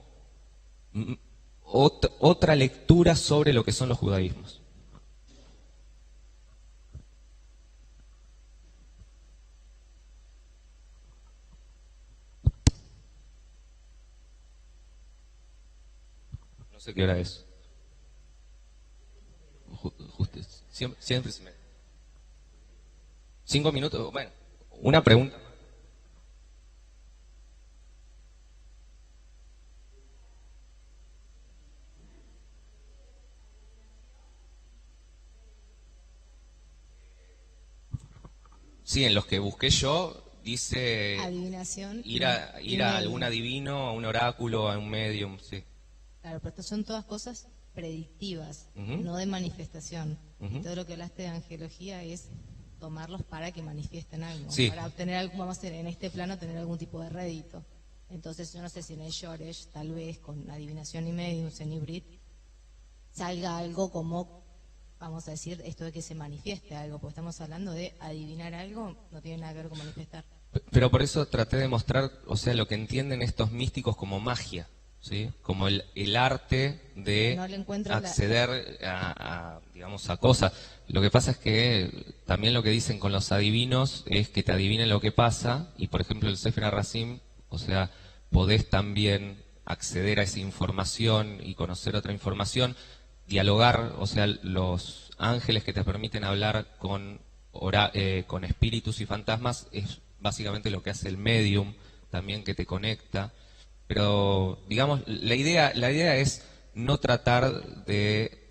otra lectura sobre lo que son los judaísmos. No sé qué hora es. Siempre se me... 5 minutos, bueno, una pregunta. Sí, en los que busqué yo, dice adivinación, ir a algún adivino, a un oráculo, a un medium, sí. Claro, pero estas son todas cosas predictivas, Ujú. no de manifestación. Ujú. Y todo lo que hablaste de angelología es tomarlos para que manifiesten algo, Sí. para obtener algo, vamos a hacer en este plano, tener algún tipo de rédito. Entonces yo no sé si en el Shoresh, tal vez con adivinación y mediums en hibrid, salga algo como, vamos a decir, esto de que se manifieste algo, porque estamos hablando de adivinar algo, no tiene nada que ver con manifestar. Pero por eso traté de mostrar, o sea, lo que entienden estos místicos como magia, ¿sí? Como el arte de No le encuentro acceder digamos, a cosas. Lo que pasa es que también lo que dicen con los adivinos es que te adivinen lo que pasa, y por ejemplo el Sefer HaRacim, o sea, podés también acceder a esa información y conocer otra información, dialogar, o sea, los ángeles que te permiten hablar con espíritus y fantasmas es básicamente lo que hace el medium, también, que te conecta. Pero, digamos, la idea es no tratar de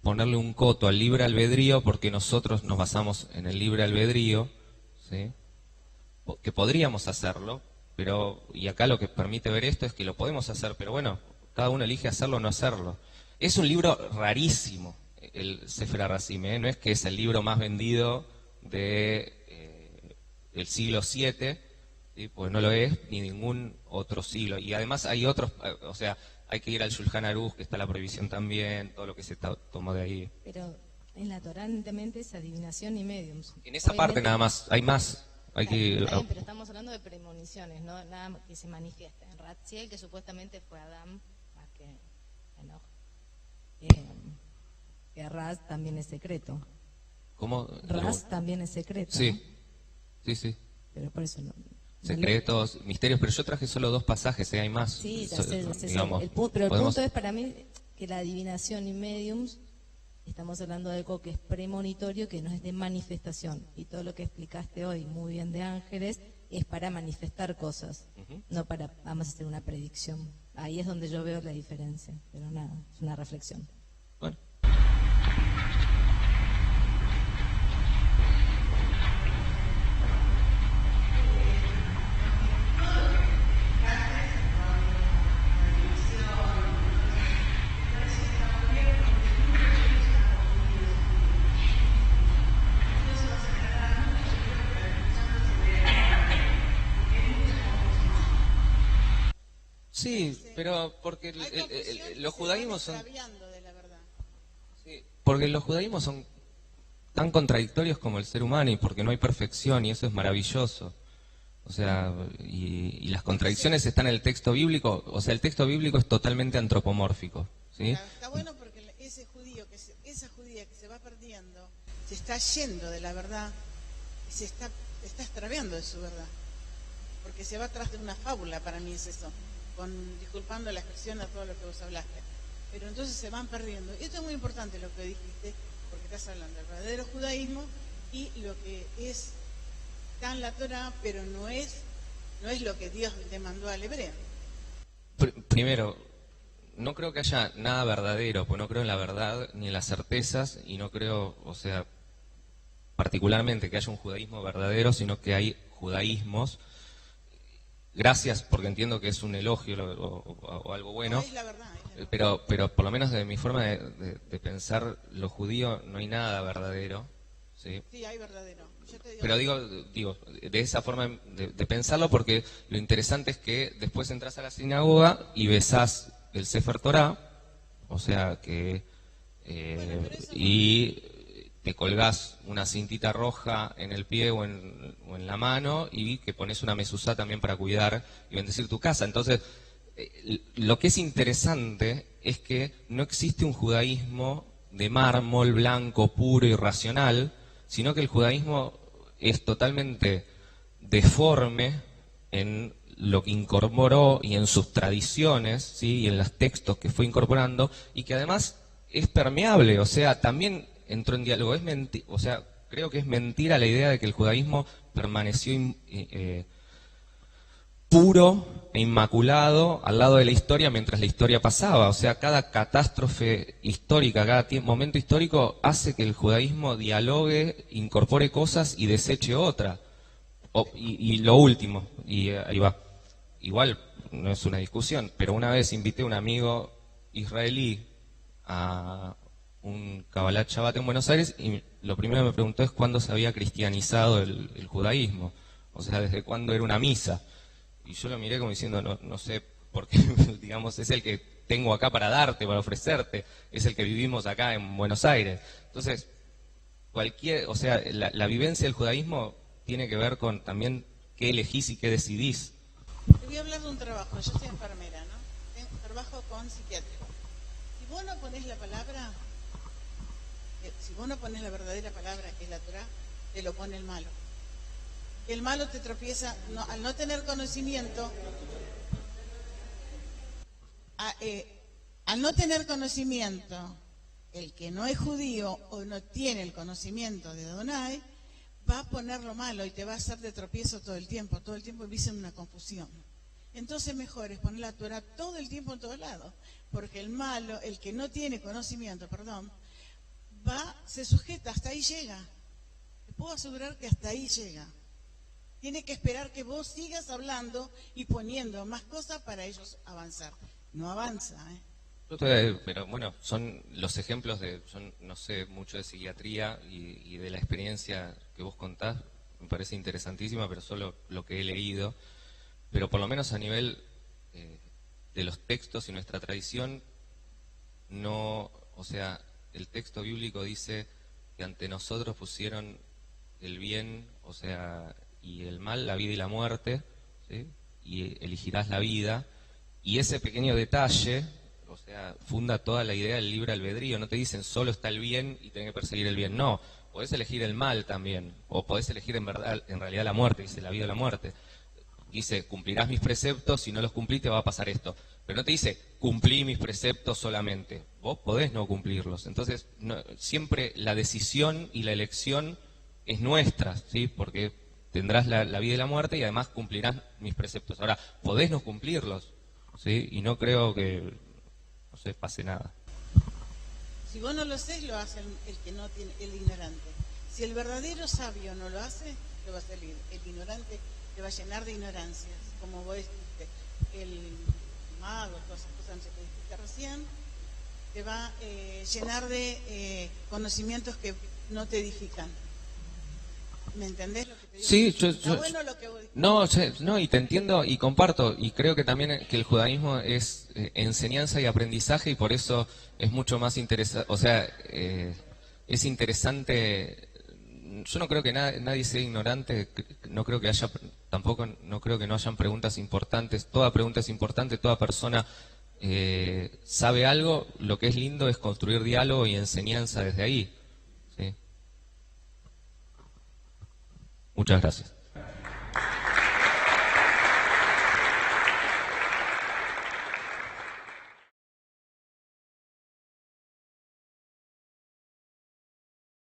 ponerle un coto al libre albedrío, porque nosotros nos basamos en el libre albedrío, ¿sí?, que podríamos hacerlo, pero, y acá lo que permite ver esto es que lo podemos hacer, pero bueno, cada uno elige hacerlo o no hacerlo. Es un libro rarísimo, el Sefer HaRacim, ¿eh? No es que es el libro más vendido de el siglo VII, ¿sí?, pues no lo es, ni ningún otro siglo. Y además hay otros, o sea, hay que ir al Shulchan Aruch, que está la prohibición también, todo lo que se tomó de ahí. Pero en la Torá netamente es adivinación y mediums. En esa parte nada más, hay más. Hay que Está bien, pero estamos hablando de premoniciones, no nada que se manifieste. En Ratziel, que supuestamente fue Adán, más que bueno, que Ras también es secreto. ¿Cómo? Ras también es secreto. Sí, ¿no? sí, sí. Pero por eso no. Secretos, misterios, pero yo traje solo 2 pasajes, hay más. Sí, ya sé, Digamos, pero el podemos- punto es para mí que la adivinación y mediums, estamos hablando de algo que es premonitorio, que no es de manifestación. Y todo lo que explicaste hoy, muy bien, de ángeles, es para manifestar cosas, no para, vamos a hacer una predicción. Ahí es donde yo veo la diferencia, pero nada, es una reflexión. Bueno. Sí, pero porque los judaísmos son... de la verdad. Sí, porque los judaísmos son tan contradictorios como el ser humano y porque no hay perfección y eso es maravilloso. O sea, y las contradicciones están en el texto bíblico. O sea, el texto bíblico es totalmente antropomórfico, ¿sí? Claro, está bueno porque ese judío, esa judía que se va perdiendo, se está yendo de la verdad y se está extraviando de su verdad. Porque se va atrás de una fábula, para mí es eso. Disculpando la expresión a todo lo que vos hablaste. Pero entonces se van perdiendo. Y esto es muy importante lo que dijiste, porque estás hablando del verdadero judaísmo y lo que es tan la Torah, pero no es lo que Dios le mandó al hebreo. Primero, no creo que haya nada verdadero, pues no creo en la verdad ni en las certezas y no creo, o sea, particularmente que haya un judaísmo verdadero, sino que hay judaísmos. Gracias, porque entiendo que es un elogio o algo bueno, No, es la verdad, es la verdad. pero por lo menos de mi forma de pensar, lo judío no hay nada verdadero, ¿sí? Sí, hay verdadero. Yo te digo, Pero digo, de esa forma de pensarlo, porque lo interesante es que después entras a la sinagoga y besás el Sefer Torah, o sea que pero eso y te colgás una cintita roja en el pie o en la mano y que pones una mezuzá también para cuidar y bendecir tu casa. Entonces, lo que es interesante es que no existe un judaísmo de mármol, blanco, puro y racional, sino que el judaísmo es totalmente deforme en lo que incorporó y en sus tradiciones, ¿sí? Y en los textos que fue incorporando, y que además es permeable, o sea, también entró en diálogo. O sea, creo que es mentira la idea de que el judaísmo permaneció puro e inmaculado al lado de la historia mientras la historia pasaba. O sea, cada catástrofe histórica, cada momento histórico hace que el judaísmo dialogue, incorpore cosas y deseche otra. Y lo último, y ahí va, igual no es una discusión, pero una vez invité a un amigo israelí a un Kabbalat Shabbat en Buenos Aires y lo primero que me preguntó es cuándo se había cristianizado el judaísmo, o sea, desde cuándo era una misa. Y yo lo miré como diciendo, no sé, porque digamos, es el que tengo acá para darte, para ofrecerte, es el que vivimos acá en Buenos Aires. Entonces, o sea, la vivencia del judaísmo tiene que ver con también qué elegís y qué decidís. te voy a hablar de un trabajo. Yo soy enfermera, ¿no? Trabajo con psiquiátricos. Si vos no ponés la palabra, si vos no ponés la verdadera palabra, que es la Torah, te lo pone el malo. El malo te tropieza, al no tener conocimiento, al no tener conocimiento, el que no es judío o no tiene el conocimiento de Adonai, va a poner lo malo y te va a hacer de tropiezo todo el tiempo vivís en una confusión. Entonces mejor es poner la Torah todo el tiempo en todos lados, porque el malo, el que no tiene conocimiento, se sujeta, hasta ahí llega. Te puedo asegurar que hasta ahí llega. Tiene que esperar que vos sigas hablando y poniendo más cosas para ellos avanzar. No avanza, Pero bueno, son los ejemplos yo no sé mucho de psiquiatría y de la experiencia que vos contás, me parece interesantísima, pero solo lo que he leído. Pero por lo menos a nivel de los textos y nuestra tradición, no, o sea, el texto bíblico dice que ante nosotros pusieron el bien, o sea, y el mal, la vida y la muerte, ¿sí? Y elegirás la vida. Y ese pequeño detalle, o sea, funda toda la idea del libre albedrío. No te dicen solo está el bien y tenés que perseguir el bien. No, podés elegir el mal también, o podés elegir en realidad la muerte, dice la vida o la muerte. Dice, cumplirás mis preceptos, si no los cumplís te va a pasar esto. Pero no te dice, cumplí mis preceptos solamente. Vos podés no cumplirlos. Entonces, siempre la decisión y la elección es nuestra, ¿sí? Porque tendrás la vida y la muerte y además cumplirás mis preceptos. Ahora, podés no cumplirlos, ¿sí? Y no creo que, no sé, pase nada. Si vos no lo haces, lo hace el que no tiene, el ignorante. Si el verdadero sabio no lo hace, lo va a hacer el ignorante, te va a llenar de ignorancias, como vos dijiste, el mago, todas esas cosas que dijiste recién, te va a llenar de conocimientos que no te edifican. ¿Me entendés lo que te digo? Sí, bueno lo que vos dijiste. No, y te entiendo y comparto, y creo que también que el judaísmo es enseñanza y aprendizaje, y por eso es mucho más interesante, o sea, es interesante. Yo no creo que nadie sea ignorante, no creo que haya, tampoco no creo que no hayan preguntas importantes. Toda pregunta es importante, toda persona sabe algo. Lo que es lindo es construir diálogo y enseñanza desde ahí, ¿sí? Muchas gracias.